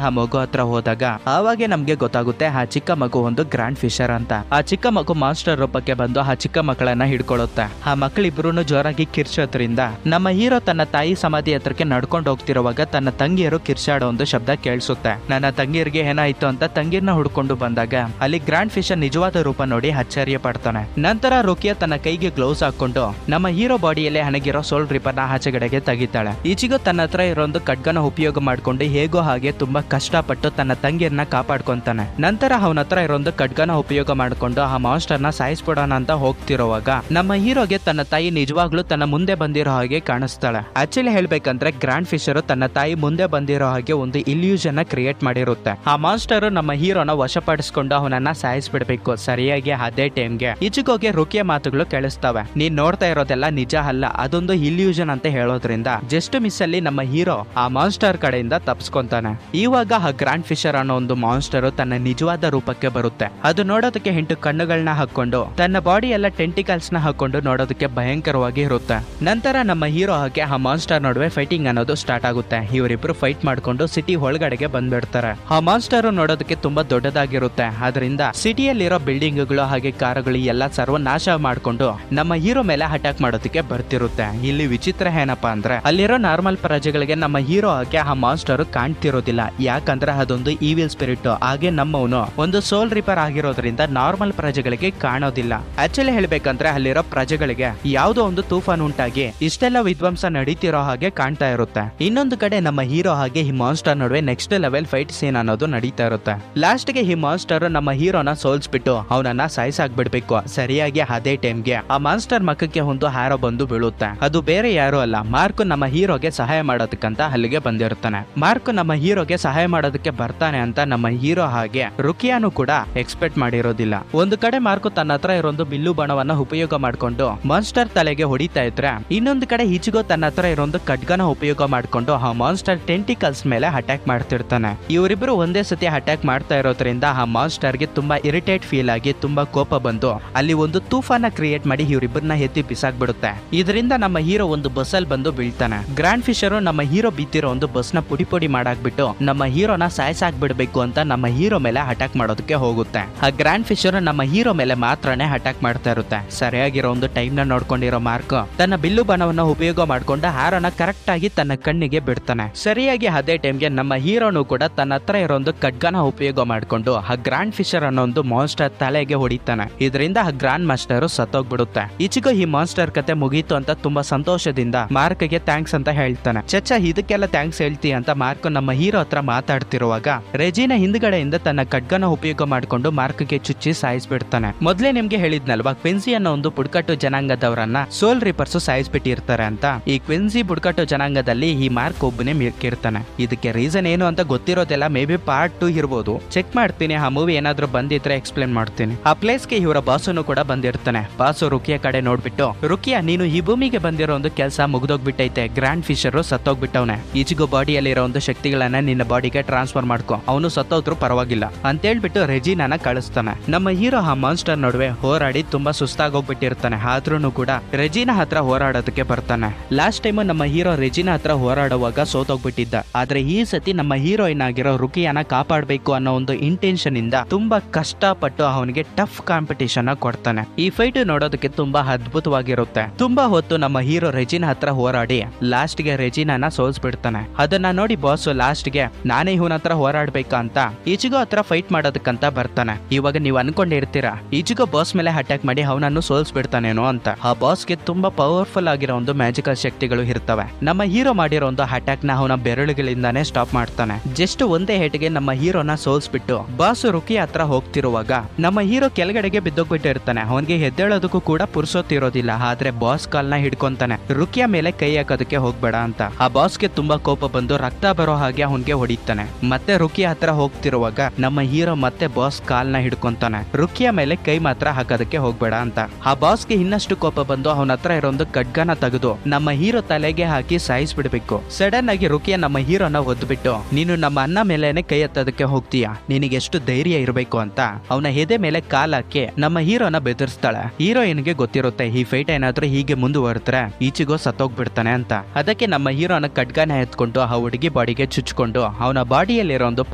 ಆ ಮಗು ಹತ್ರ ಹೋದಾಗ ಆವಾಗೆ ನಮ್ಗೆ ಗೊತ್ತಾಗುತ್ತೆ ಆ ಚಿಕ್ಕ ಮಗು ಒಂದು ಗ್ರ್ಯಾಂಡ್ ಫಿಶರ್ ಅಂತ. ಆ ಚಿಕ್ಕ ಮಗು ಮಾಸ್ಟರ್ ರೂಪಕ್ಕೆ ಬಂದು ಆ ಚಿಕ್ಕ ಮಕ್ಕಳನ್ನ ಹಿಡ್ಕೊಳ್ಳುತ್ತೆ. ಆ ಮಕ್ಕಳಿಬ್ರು ಜೋರಾಗಿ ಕಿರ್ಚೋದ್ರಿಂದ ನಮ್ಮ ಹೀರೋ ತನ್ನ ತಾಯಿ ಸಮಾಧಿ ಹತ್ರಕ್ಕೆ ನಡ್ಕೊಂಡು ಹೋಗ್ತಿರುವಾಗ ತನ್ನ ತಂಗಿಯರು ಕಿರ್ಚಾಡೋ ಒಂದು ಶಬ್ದ ಕೇಳಿಸುತ್ತೆ. ನನ್ನ ತಂಗಿಯರಿಗೆ ಏನಾಯ್ತು ಅಂತ ತಂಗಿಯರ್ನ ಹುಡ್ಕೊಂಡು ಬಂದಾಗ ಅಲ್ಲಿ ಗ್ರ್ಯಾಂಡ್ ಫಿಶರ್ ನಿಜವಾದ ರೂಪ ನೋಡಿ ಆಶ್ಚರ್ಯ ಪಡ್ತಾನೆ. ನಂತರ ರುಕಿಯಾ ತನ್ನ ಕೈಗೆ ಗ್ಲೌಸ್ ಹಾಕೊಂಡು ನಮ್ಮ ಹೀರೋ ಬಾಡಿಯಲ್ಲಿ ಹಣಗಿರೋ ಸೋಲ್ ರಿಪರ್ ನ ಆಚೆಗಡೆಗೆ ತೆಗಿತಾಳೆ. ಈಚಿಗೂ ತನ್ನ ಹತ್ರ ಇರೋ ಒಂದು ಖಡ್ಗನ ಉಪಯೋಗ ಮಾಡ್ಕೊಂಡು ಹೇಗೋ ಹಾಗೆ ತುಂಬಾ ಕಷ್ಟಪಟ್ಟು ತನ್ನ ತಂಗಿಯರ್ನ ಕಾಪಾಡ್ಕೊಂತಾನೆ. ನಂತರ ಅವನ ಹತ್ರ ಇರೋ ಒಂದು ಖಡ್ಗನ ಉಪಯೋಗ ಮಾಡ್ಕೊಂಡು ಆ ಮಾಸ್ಟರ್ ನ ಸಾಯಿಸ್ಬಿಡೋಣ ಅಂತ ಹೋಗ್ತಿರೋವಾಗ ನಮ್ಮ ಹೀರೋಗೆ ತನ್ನ ತಾಯಿ ನಿಜವಾಗ್ಲೂ ತನ್ನ ಮುಂದೆ ಬಂದಿರೋ ಹಾಗೆ ಕಾಣಿಸ್ತಾಳೆ. ಆಕ್ಚುಲಿ ಹೇಳ್ಬೇಕಂದ್ರೆ ಗ್ರ್ಯಾಂಡ್ ಫಿಶರ್ ತನ್ನ ತಾಯಿ ಮುಂದೆ ಬಂದಿರೋ ಹಾಗೆ ಒಂದು ಇಲ್ಯೂಷನ್ ನ ಕ್ರಿಯೇಟ್ ಮಾಡಿರುತ್ತೆ. ಆ ಮಾಸ್ಟರ್ ನಮ್ಮ ಹೀರೋನ ವಶಪಡಿಸ್ಕೊಂಡು ಅವನನ್ನ ಸಾಯಿಸ್ಬಿಡ್ಬೇಕು. ಸರಿಯಾಗಿ ಅದೇ ಟೈಮ್ಗೆ ಈಚೆಗೋಗಿ ರುಕಿಯ ಮಾತುಗಳು ಕೇಳಿಸ್ತವೆ. ನೀನ್ ನೋಡ್ತಾ ಇರೋದೆಲ್ಲ ನಿಜ ಅಲ್ಲ, ಅದೊಂದು ಇಲ್ಯೂಷನ್ ಅಂತ ಹೇಳೋದ್ರಿಂದ ಜಸ್ಟ್ ಮಿಸ್ ಅಲ್ಲಿ ನಮ್ಮ ಹೀರೋ ಆ ಮಾನ್ಸ್ಟರ್ ಕಡೆಯಿಂದ ತಪ್ಸ್ಕೊಂತಾನೆ. ಇವಾಗ ಆ ಗ್ರ್ಯಾಂಡ್ ಫಿಶರ್ ಅನ್ನೋ ಒಂದು ಮಾನ್ಸ್ಟರ್ ತನ್ನ ನಿಜವಾದ ರೂಪಕ್ಕೆ ಬರುತ್ತೆ. ಅದು ನೋಡೋದಕ್ಕೆ 8 ಕಣ್ಣುಗಳನ್ನ ಹಾಕೊಂಡು ತನ್ನ ಬಾಡಿ ಎಲ್ಲ ಟೆಂಟಿಕಲ್ಸ್ ನ ಹಾಕೊಂಡು ನೋಡೋದಕ್ಕೆ ಭಯಂಕರವಾಗಿ ಇರುತ್ತೆ. ನಂತರ ನಮ್ಮ ಹೀರೋ ಹಾಗೆ ಆ ಮಾನ್ಸ್ಟರ್ ನಡುವೆ ಫೈಟಿಂಗ್ ಅನ್ನೋದು ಸ್ಟಾರ್ಟ್ ಆಗುತ್ತೆ. ಇವರಿಬ್ರು ಫೈಟ್ ಮಾಡ್ಕೊಂಡು ಸಿಟಿ ಒಳಗಡೆಗೆ ಬಂದ್ಬಿಡ್ತಾರೆ. ಆ ಮಾನ್ಸ್ಟರ್ ನೋಡೋದಕ್ಕೆ ತುಂಬಾ ದೊಡ್ಡದಾಗಿರುತ್ತೆ. ಅದರಿಂದ ಸಿಟಿಯಲ್ಲಿರೋ ಬಿಲ್ಡಿಂಗ್ಗಳು ಹಾಗೆ ಕಾರುಗಳು ಎಲ್ಲ ಸರ್ವನಾಶ ಮಾಡ್ಕೊಂಡು ನಮ್ಮ ಹೀರೋ ಮೇಲೆ ಅಟ್ಯಾಕ್ ಮಾಡೋದಕ್ಕೆ ಬರ್ತಿರುತ್ತೆ. ಇಲ್ಲಿ ವಿಚಿತ್ರ ಏನಪ್ಪಾ ಅಂದ್ರೆ ಅಲ್ಲಿರೋ ನಾರ್ಮಲ್ ಪ್ರಜೆಗಳಿಗೆ ನಮ್ಮ ಹೀರೋ ಹಾಗೆ ಆ ಮಾನ್ಸ್ಟರ್ ಕಾಣ್ತಿರೋದಿಲ್ಲ. ಯಾಕಂದ್ರೆ ಅದೊಂದು ಈವಿಲ್ ಸ್ಪಿರಿಟ್. ಹಾಗೆ ನಮ್ಮವನು ಒಂದು ಸೋಲ್ ರಿಪೇರ್ ಆಗಿರೋದ್ರಿಂದ ನಾರ್ಮಲ್ ಪ್ರಜೆಗಳಿಗೆ ಕಾಣೋದಿಲ್ಲ. ಆಕ್ಚುಲಿ ಹೇಳ್ಬೇಕಂದ್ರೆ ಅಲ್ಲಿರೋ ಪ್ರಜೆಗಳಿಗೆ ಯಾವುದೋ ಒಂದು ತೂಫಾನ್ ಉಂಟಾಗಿ ಇಷ್ಟೆಲ್ಲ ವಿಧ್ವಂಸ ನಡೀತಿರೋ ಹಾಗೆ ಕಾಣ್ತಾ ಇರುತ್ತೆ. ಇನ್ನೊಂದು ಕಡೆ ನಮ್ಮ ಹೀರೋ ಹಾಗೆ ಈ ಮಾನ್ಸ್ಟರ್ ನಡುವೆ ನೆಕ್ಸ್ಟ್ ಲೆವೆಲ್ ಫೈಟ್ ಸೀನ್ ಅನ್ನೋದು ನಡೀತಾ ಇರುತ್ತೆ. ಲಾಸ್ಟ್ ಗೆ ಈ ಮಾನ್ಸ್ಟರ್ ನಮ್ಮ ಹೀರೋನ ಸೋಲ್ಸ್ಬಿಟ್ಟು ಅವನನ್ನ ಸಾಯಿಸಾಕ್ಬಿಡ್ಬೇಕು. ಸರಿಯಾಗಿ ಅದೇ ಟೈಮ್ಗೆ ಆ ಮಾನ್ಸ್ಟರ್ ಮಕ್ಕಕ್ಕೆ ಒಂದು ಹಾರೋ ಬಂದು ಬೀಳುತ್ತೆ. ಅದು ಬೇರೆ ಯಾರು ಅಲ್ಲ, ಮಾರ್ಕ್ ನಮ್ಮ ಹೀರೋಗೆ ಸಹಾಯ ಮಾಡೋದಕ್ಕಂತ ಅಲ್ಲಿಗೆ ಬಂದಿರ್ತಾನೆ. ಮಾರ್ಕ್ ನಮ್ಮ ಹೀರೋಗೆ ಸಹಾಯ ಮಾಡೋದಕ್ಕೆ ಬರ್ತಾನೆ ಅಂತ ನಮ್ಮ ಹೀರೋ ಹಾಗೆ ರುಕಿಯಾನು ಕೂಡ ಎಕ್ಸ್ಪೆಕ್ಟ್ ಮಾಡಿರೋದಿಲ್ಲ. ಒಂದು ಕಡೆ ಮಾರ್ಕ್ ತನ್ನ ಹತ್ರ ಇರೋದು ಬಿಲ್ಲು ಬಾಣವನ್ನ ಉಪಯೋಗ ಮಾಡ್ಕೊಂಡು ಮಾನ್ಸ್ಟರ್ ತಲೆಗೆ ಹೊಡಿತಾ ಇದ್ರೆ, ಇನ್ನೊಂದು ಕಡೆ ಈಚಿಗೋ ತನ್ನ ಹತ್ರ ಇರೋದು ಖಡ್ಗನ ಉಪಯೋಗ ಮಾಡ್ಕೊಂಡು ಆ ಮಾನ್ಸ್ಟರ್ ಟೆಂಟಿಕಲ್ಸ್ ಮೇಲೆ ಅಟ್ಯಾಕ್ ಮಾಡ್ತಿರ್ತಾನೆ. ಇವರಿಬ್ರು ಒಂದೇ ಸತಿ ಅಟ್ಯಾಕ್ ಮಾಡ್ತಾ ಇರೋದ್ರಿಂದ ಆ ಮಾನ್ಸ್ಟರ್ ಗೆ ತುಂಬಾ ಇರಿಟೇಟ್ ಫೀಲ್ ಆಗಿ ತುಂಬಾ ಕೋಪ ಬಂದು ಅಲ್ಲಿ ಒಂದು ತೂಫಾನ ಕ್ರಿಯೇಟ್ ಮಾಡಿ ಇವರಿಬ್ಬರನ್ನ ಎತ್ತಿ ಬಿಸಾಕ್ಬಿಡುತ್ತೆ. ಇದರಿಂದ ನಮ್ಮ ಹೀರೋ ಒಂದು ಬಸ್ ಅಲ್ಲಿ ಬಂದು ಬೀಳ್ತಾನೆ. ಗ್ರ್ಯಾಂಡ್ ಫಿಶರ್ ನಮ್ಮ ಹೀರೋ ಬಿದ್ದಿರೋ ಒಂದು ಬಸ್ ನ ಪುಡಿ ಪುಡಿ ಮಾಡಾಕ್ಬಿಟ್ಟು ನಮ್ಮ ಹೀರೋನ ಸಾಯಿಸಾಕ್ಬಿಡ್ಬೇಕು ಅಂತ ನಮ್ಮ ಹೀರೋ ಮೇಲೆ ಅಟ್ಯಾಕ್ ಮಾಡೋದಕ್ಕೆ ಹೋಗುತ್ತೆ. ಆ ಗ್ರ್ಯಾಂಡ್ ಫಿಶರ್ ನಮ್ಮ ಹೀರೋ ಮೇಲೆ ಮಾತ್ರನೇ ಅಟ್ಯಾಕ್ ಮಾಡ್ತಾ ಇರುತ್ತೆ. ಸರಿಯಾಗಿರೋ ಒಂದು ಟೈಮ್ ನ ನೋಡ್ಕೊಂಡಿರೋ ಮಾರ್ಕ್ ತನ್ನ ಬಿಲ್ಲು ಬಾಣವನ್ನ ಉಪಯೋಗ ಮಾಡ್ಕೊಂಡು ಹಾರನ ಕರೆಕ್ಟ್ ಆಗಿ ತನ್ನ ಕಣ್ಣಿಗೆ ಬಿಡ್ತಾನೆ. ಸರಿಯಾಗಿ ಅದೇ ಟೈಮ್ಗೆ ನಮ್ಮ ಹೀರೋನು ಕೂಡ ತನ್ನ ಹತ್ರ ಇರೋ ಒಂದು ಖಡ್ಗನ ಉಪಯೋಗ ಮಾಡ್ಕೊಂಡು ಆ ಗ್ರ್ಯಾಂಡ್ ಫಿಶರ್ ಅನ್ನೋ ಒಂದು ಮಾನ್ಸ್ಟರ್ ತಲೆಗೆ ಹೊಡಿತಾನೆ. ಇದರಿಂದ ಆ ಗ್ರ್ಯಾಂಡ್ ಮಾಸ್ಟರ್ ಸತ್ತೋಗ್ಬಿಡುತ್ತೆ. ಈಚಿಗೂ ಈ ಮಾನ್ಸ್ಟರ್ ಕತೆ ಮುಗೀತು ಅಂತ ತುಂಬಾ ಸಂತೋಷದಿಂದ ಮಾರ್ಕ್ ಗೆ ಥ್ಯಾಂಕ್ಸ್ ಅಂತ ಹೇಳ್ತಾನೆ. ಚಚ್ಚ ಇದಕ್ಕೆಲ್ಲ ಥ್ಯಾಂಕ್ಸ್ ಹೇಳ್ತಿ ಅಂತ ಮಾರ್ಕ್ ನಮ್ಮ ಹೀರೋ ಹತ್ರ ಮಾತಾಡ್ತಿರುವಾಗ ರೆಜಿನಾ ಹಿಂದ್ಗಡೆಯಿಂದ ತನ್ನ ಖಡ್ಗನ ಉಪಯೋಗ ಮಾಡ್ಕೊಂಡು ಮಾರ್ಕ್ ಗೆ ಚುಚ್ಚಿ ಸಾಯಿಸ್ಬಿಡ್ತಾನೆ. ಮೊದ್ಲೇ ನಿಮ್ಗೆ ಹೇಳಿದ್ನಲ್ವಾ, ಕ್ವಿನ್ಸಿ ಅನ್ನೋ ಒಂದು ಬುಡ್ಕಟ್ಟು ಜನಾಂಗದವರನ್ನ ಸೋಲ್ ರಿಪರ್ಸ್ ಸಾಯಿಸ್ಬಿಟ್ಟಿರ್ತಾರೆ ಅಂತ. ಈ ಕ್ವಿನ್ಸಿ ಬುಡ್ಕಟ್ಟು ಜನಾಂಗದಲ್ಲಿ ಈ ಮಾರ್ಕ್ ಒಬ್ಬನೇ ಮಿರ್ಕಿರ್ತಾನೆ. ಇದಕ್ಕೆ ರೀಸನ್ ಏನು ಅಂತ ಗೊತ್ತಿರೋದೆಲ್ಲ ಮೇ ಬಿ ಪಾರ್ಟ್ 2 ಇರ್ಬೋದು. ಚೆಕ್ ಮಾಡ್ತೀನಿ, ಆ ಮೂವಿ ಏನಾದ್ರೂ ಬಂದಿದ್ರೆ ಎಕ್ಸ್ಪ್ಲೇನ್ ಮಾಡ್ತೀನಿ. ಆ ಪ್ಲೇಸ್ ಗೆ ಇವರ ಬಾಸುನು ಕೂಡ ಬಂದಿರ್ತಾನೆ. ಬಾಸು ರುಕಿಯ ಕಡೆ ನೋಡ್ಬಿಟ್ಟು, ರುಕಿಯಾ ನೀನು ಈ ಭೂಮಿಗೆ ಬಂದಿರೋ ಒಂದು ಕೆಲಸ ಮುಗ್ದೋಗ್ಬಿಟ್ಟೈತೆ. Grand Fisher ಸತ್ತೋಗ್ಬಿಟ್ಟವನೆ. ಈಚಿಗೂ ಬಾಡಿಯಲ್ಲಿರೋ ಒಂದು ಶಕ್ತಿಗಳನ್ನ ನಿನ್ನ ಬಾಡಿಗೆ ಟ್ರಾನ್ಸ್ಫರ್ ಮಾಡ್ಕೊ, ಅವನು ಸತ್ತೋದ್ರು ಪರವಾಗಿಲ್ಲ ಅಂತ ಹೇಳ್ಬಿಟ್ಟು ರೆಜಿನಾನ ಕಳಿಸ್ತಾನೆ. ನಮ್ಮ ಹೀರೋ ಆ ಮಾನ್ಸ್ಟರ್ ನಡುವೆ ಹೋರಾಡಿ ತುಂಬಾ ಸುಸ್ತಾಗೋಗ್ಬಿಟ್ಟಿರ್ತಾನೆ. ಆದ್ರೂ ಕೂಡ ರೆಜಿನಾ ಹತ್ರ ಹೋರಾಡೋದಕ್ಕೆ ಬರ್ತಾನೆ. ಲಾಸ್ಟ್ ಟೈಮ್ ನಮ್ಮ ಹೀರೋ ರೆಜಿನಾ ಹತ್ರ ಹೋರಾಡುವಾಗ ಸೋತೋಗ್ಬಿಟ್ಟಿದ್ದ. ಆದ್ರೆ ಈ ಸತಿ ನಮ್ಮ ಹೀರೋಯಿನ್ ಆಗಿರೋ ರುಕಿಯಾನ ಕಾಪಾಡಬೇಕು ಅನ್ನೋ ಒಂದು ಇಂಟೆನ್ಷನ್ ಇಂದ ತುಂಬಾ ಕಷ್ಟಪಟ್ಟು ಅವನಿಗೆ ಟಫ್ ಕಾಂಪಿಟೇಷನ್ ಕೊಡ್ತಾನೆ. ಈ ಫೈಟ್ ನೋಡೋದಕ್ಕೆ ತುಂಬಾ ಅದ್ಭುತವಾಗಿರುತ್ತೆ. ತುಂಬಾ ಹೊತ್ತು ನಮ್ಮ ಹೀರೋ ರೆಜಿನಾ ಹತ್ರ ಹೋರಾಡಿ ಲಾಸ್ಟ್ ಗೆ ರೆಜಿನಾನ ಸೋಲ್ಸ್ಬಿಡ್ತಾನೆ. ಅದನ್ನ ನೋಡಿ ಬಾಸ್ ಲಾಸ್ಟ್ ಗೆ ನಾನೇ ಇವನ ಹತ್ರ ಹೋರಾಡ್ಬೇಕಂತ ಈಚಿಗೋ ಹತ್ರ ಫೈಟ್ ಮಾಡೋದಕ್ಕಂತ ಬರ್ತಾನೆ. ಇವಾಗ ನೀವು ಅನ್ಕೊಂಡಿರ್ತೀರಾ ಈಚಿಗೋ ಬಾಸ್ ಮೇಲೆ ಅಟ್ಯಾಕ್ ಮಾಡಿ ಅವನನ್ನು ಸೋಲ್ಸ್ಬಿಡ್ತಾನೇನೋ ಅಂತ. ಆ ಬಾಸ್ ಗೆ ತುಂಬಾ ಪವರ್ಫುಲ್ ಆಗಿರೋ ಒಂದು ಮ್ಯಾಜಿಕಲ್ ಶಕ್ತಿಗಳು ಇರ್ತವೆ. ನಮ್ಮ ಹೀರೋ ಮಾಡಿರೋ ಒಂದು ಅಟ್ಯಾಕ್ ನ ಅವನ ಬೆರಳುಗಳಿಂದಾನೇ ಸ್ಟಾಪ್ ಮಾಡ್ತಾನೆ. ಜಸ್ಟ್ ಒಂದೇ ಹೇಟ್ಗೆ ನಮ್ಮ ಹೀರೋನ ಸೋಲ್ಸ್ಬಿಟ್ಟು ಬಾಸ್ ರುಕಿ ಹತ್ರ ಹೋಗ್ತಿರುವಾಗ ನಮ್ಮ ಹೀರೋ ಕೆಳಗಡೆಗೆ ಬಿದ್ದೋಗ್ಬಿಟ್ಟಿರ್ತಾನೆ. ಅವನ್ಗೆ ಎದ್ದೇಳೋದಕ್ಕೂ ಕೂಡ ಪುರ್ಸೋತಿರೋದಿಲ್ಲ. ಆದ್ರೆ ಬಾಸ್ ಕಾಲ್ನ ಹಿಡ್ಕೊಂತಾನೆ. ರುಕಿಯ ಮೇಲೆ ಕೈ ಹಾಕೋದಕ್ಕೆ ಹೋಗ್ಬೇಡ ಅಂತ. ಆ ಬಾಸ್ಗೆ ತುಂಬಾ ಕೋಪ ಬಂದು ರಕ್ತ ಬರೋ ಹಾಗೆ ಅವನ್ಗೆ ಹೊಡಿತಾನೆ. ಮತ್ತೆ ರುಕಿಯ ಹತ್ರ ಹೋಗ್ತಿರುವಾಗ ನಮ್ಮ ಹೀರೋ ಮತ್ತೆ ಬಾಸ್ ಕಾಲ್ನ ಹಿಡ್ಕೊಂತಾನೆ. ರುಕಿಯ ಮೇಲೆ ಕೈ ಮಾತ್ರ ಹಾಕೋದಕ್ಕೆ ಹೋಗ್ಬೇಡ ಅಂತ. ಆ ಬಾಸ್ಗೆ ಇನ್ನಷ್ಟು ಕೋಪ ಬಂದು ಅವನ ಹತ್ರ ಇರೋ ಒಂದು ಖಡ್ಗನ ತೆಗೆದು ನಮ್ಮ ಹೀರೋ ತಲೆಗೆ ಹಾಕಿ ಸಾಯಿಸ್ಬಿಡ್ಬೇಕು. ಸಡನ್ ಆಗಿ ರುಕಿಯ ನಮ್ಮ ಹೀರೋನ ಒದ್ಬಿಟ್ಟು, ನೀನು ನಮ್ಮ ಅಣ್ಣ ಮೇಲೇನೆ ಕೈ ಎತ್ತೋದಕ್ಕೆ ಹೋಗ್ತೀಯಾ, ನಿನಗೆ ಎಷ್ಟು ಧೈರ್ಯ ಇರಬೇಕು ಅಂತ ಅವನ ಎದೆ ಮೇಲೆ ಕಾಲ್ ಹಾಕಿ ನಮ್ಮ ಹೀರೋನ ಬೆದರಿಸ್ತಾಳೆ. ಹೀರೋಯಿನ್ಗೆ ಗೊತ್ತಿರುತ್ತೆ ಈ ಫೈಟ್ ಏನಾದ್ರೂ ಹೀಗೆ ಮುಂದುವರೆದ್ರೆ ಈಚೆಗೋ ಸತ್ತೋಗ್ಬಿಡ್ತಾನೆ ಅಂತ. ಅದಕ್ಕೆ ನಮ್ಮ ಹೀರೋನ ಖಡ್ಗನ ಎತ್ಕೊಂಡು ಆ ಹುಡುಗಿ ಬಾಡಿಗೆ ಚುಚ್ಕೊಂಡು ಅವನ ಬಾಡಿಯಲ್ಲಿರೋ ಒಂದು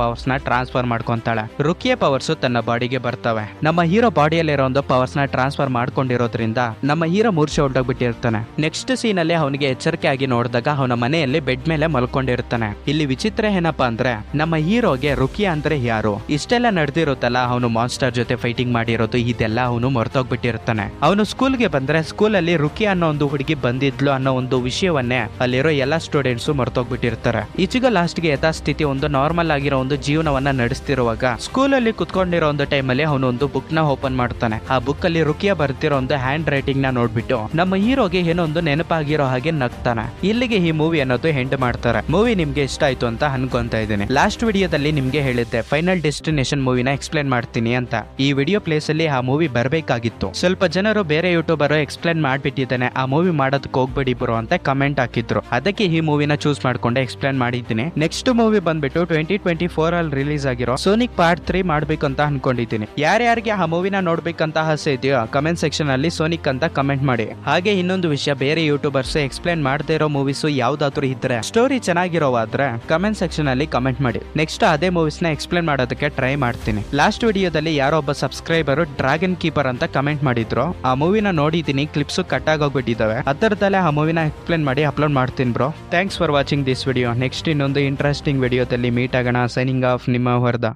ಪವರ್ಸ್ ನ ಟ್ರಾನ್ಸ್ಫರ್ ಮಾಡ್ಕೊಂತಾಳೆ. ರುಕಿಯ ಪವರ್ಸ್ ತನ್ನ ಬಾಡಿಗೆ ಬರ್ತವೆ. ನಮ್ಮ ಹೀರೋ ಬಾಡಿಯಲ್ಲಿರೋ ಒಂದು ಪವರ್ಸ್ ನ ಟ್ರಾನ್ಸ್ಫರ್ ಮಾಡ್ಕೊಂಡಿರೋದ್ರಿಂದ ನಮ್ಮ ಹೀರೋ ಮೂರ್ಛೆ ಹೊರಟೋಗ್ಬಿಟ್ಟಿರ್ತಾನೆ. ನೆಕ್ಸ್ಟ್ ಸೀನ್ ಅಲ್ಲಿ ಅವನಿಗೆ ಎಚ್ಚರಿಕೆ ಆಗಿ ನೋಡಿದಾಗ ಅವನ ಮನೆಯಲ್ಲಿ ಬೆಡ್ ಮೇಲೆ ಮಲ್ಕೊಂಡಿರ್ತಾನೆ. ಇಲ್ಲಿ ವಿಚಿತ್ರ ಏನಪ್ಪಾ ಅಂದ್ರೆ ನಮ್ಮ ಹೀರೋಗೆ ರುಕಿಯಾ ಅಂದ್ರೆ ಯಾರು, ಇಷ್ಟೆಲ್ಲ ನಡೆದಿರುತ್ತಲ್ಲ ಅವನು ಮಾನ್ಸ್ಟರ್ ಜೊತೆ ಫೈಟಿಂಗ್ ಮಾಡಿರೋದು ಇದೆಲ್ಲ ಅವನು ಮರ್ತೋಗ್ಬಿಟ್ಟಿರ್ತಾನೆ. ಅವನು ಸ್ಕೂಲ್ಗೆ ಬಂದ್ರೆ ಸ್ಕೂಲ್ ಅಲ್ಲಿ ರುಕಿಯಾ ಅನ್ನೋ ಒಂದು ಹುಡುಗಿ ಬಂದಿದ್ಲು ಅನ್ನೋ ಒಂದು ವಿಷಯವನ್ನೇ ಅಲ್ಲಿರೋ ಎಲ್ಲಾ ಸ್ಟೂಡೆಂಟ್ಸ್ ಮರ್ತೋಗ್ಬಿಟ್ಟಿರ್ತಾರೆ. ಈಚೆಗ ಲಾಸ್ಟ್ ಗೆ ಯಥಾಸ್ಥಿತಿ ಒಂದು ನಾರ್ಮಲ್ ಆಗಿರೋ ಒಂದು ಜೀವನವನ್ನ ನಡೆಸ್ತಿರುವಾಗ ಸ್ಕೂಲ್ ಅಲ್ಲಿ ಕುತ್ಕೊಂಡಿರೋ ಒಂದು ಟೈಮ್ ಅಲ್ಲಿ ಅವನು ಒಂದು ಬುಕ್ ನ ಓಪನ್ ಮಾಡ್ತಾನೆ. ಆ ಬುಕ್ ಅಲ್ಲಿ ರುಕಿಯಾ ಬರ್ತಿರೋ ಒಂದು ಹ್ಯಾಂಡ್ ರೈಟಿಂಗ್ ನ ನೋಡ್ಬಿಟ್ಟು ನಮ್ಮ ಹೀರೋಗೆ ಏನೋ ಒಂದು ನೆನಪಾಗಿರೋ ಹಾಗೆ ನಗ್ತಾನೆ. ಇಲ್ಲಿಗೆ ಈ ಮೂವಿ ಅನ್ನೋದು ಎಂಡ್ ಮಾಡ್ತಾರೆ. ಮೂವಿ ನಿಮ್ಗೆ ಇಷ್ಟ ಆಯ್ತು ಅಂತ ಅನ್ಕೊಂತ ಇದ್ದೀನಿ. ಲಾಸ್ಟ್ ವಿಡಿಯೋದಲ್ಲಿ ನಿಮ್ಗೆ ಹೇಳಿದ್ದೆ ಫೈನಲ್ ಡೆಸ್ಟಿನೇಷನ್ ಮೂವಿನ ಎಕ್ಸ್ಪ್ಲೇನ್ ಮಾಡ್ತೀನಿ ಅಂತ. ಈ ವಿಡಿಯೋ ಪ್ಲೇಸ್ ಅಲ್ಲಿ ಆ ಮೂವಿ ಬರ್ಬೇಕಾಗಿತ್ತು. ಸ್ವಲ್ಪ ಜನರು ಬೇರೆ ಯೂಟ್ಯೂಬರ್ ಎಕ್ಸ್ಪ್ಲೇನ್ ಮಾಡ್ಬಿಟ್ಟಿದ್ದಾನೆ ಆ ಮೂವಿ ಮಾಡೋದಕ್ಕೆ ಹೋಗ್ಬೇಡಿ ಬ್ರೋ ಅಂತ ಕಮೆಂಟ್ ಹಾಕಿದ್ರು. ಅದಕ್ಕೆ ಈ ಮೂವಿನ ಚೂಸ್ ಮಾಡ್ಕೊಂಡು ಎಕ್ಸ್ಪ್ಲೇನ್ ಮಾಡಿದ್ದೀನಿ. ನೆಕ್ಸ್ಟ್ ಮೂವಿ ಬಂದ್ಬಿಟ್ಟು 2024 ಅಲ್ಲಿ ರಿಲೀಸ್ ಆಗಿರೋ ಸೋನಿಕ್ ಪಾರ್ಟ್ 3 ಮಾಡ್ಬೇಕು ಅಂತ ಅನ್ಕೊಂಡಿದ್ದೀನಿ. ಯಾರ್ಯಾರಿಗೆ ಆ ಮೂವಿನ ನೋಡ್ಬೇಕಂತ ಆಸೆ ಇದೆಯೋ ಕಮೆಂಟ್ ಸೆಕ್ಷನ್ ಅಲ್ಲಿ ಸೋನಿಕ್ ಅಂತ ಕಮೆಂಟ್ ಮಾಡಿ. ಹಾಗೆ ಇನ್ನೊಂದು ವಿಷಯ, ಬೇರೆ ಯೂಟ್ಯೂಬರ್ಸ್ ಎಕ್ಸ್ಪ್ಲೇನ್ ಮಾಡದೇ ಇರೋ ಮೂವೀಸ್ ಯಾವ್ದಾದ್ರು ಇದ್ರೆ ಸ್ಟೋರಿ ಚೆನ್ನಾಗಿರೋವಾದ್ರೆ ಕಮೆಂಟ್ ಸೆಕ್ಷನ್ ಅಲ್ಲಿ ಕಮೆಂಟ್ ಮಾಡಿ. ನೆಕ್ಸ್ಟ್ ಅದೇ ಮೂವೀಸ್ ನ ಎಕ್ಸ್ಪ್ಲೇನ್ ಮಾಡೋದಕ್ಕೆ ಟ್ರೈ ಮಾಡ್ತೀನಿ. ಲಾಸ್ಟ್ ವಿಡಿಯೋದಲ್ಲಿ ಯಾರೋ ಒಬ್ಬ ಸಬ್ಸ್ಕ್ರೈಬರ್ ಡ್ರ್ಯಾಗನ್ ಕೀಪರ್ ಅಂತ ಕಮೆಂಟ್ ಮಾಡಿದ್ರು. ಆ ಮೂವಿನ ನೋಡಿದೀನಿ, ಕ್ಲಿಪ್ಸ್ ಕಟ್ ಆಗೋಗ್ಬಿಟ್ಟಿದಾವೆ. ಅದರದಲ್ಲೇ ಆ ಮೂವಿನ ಎಕ್ಸ್ಪ್ಲೇನ್ ಮಾಡಿ ಅಪ್ಲೋಡ್ ಮಾಡ್ತೀನಿ bro. Thanks for watching this video. Next ಇನ್ನೊಂದು ಇಂಟ್ರೆಸ್ಟಿಂಗ್ ವಿಡಿಯೋದಲ್ಲಿ ಮೀಟ್ ಆಗೋಣ. ಸೈನಿಂಗ್ ಆಫ್, ನಿಮ್ಮ ವರ್ಧ.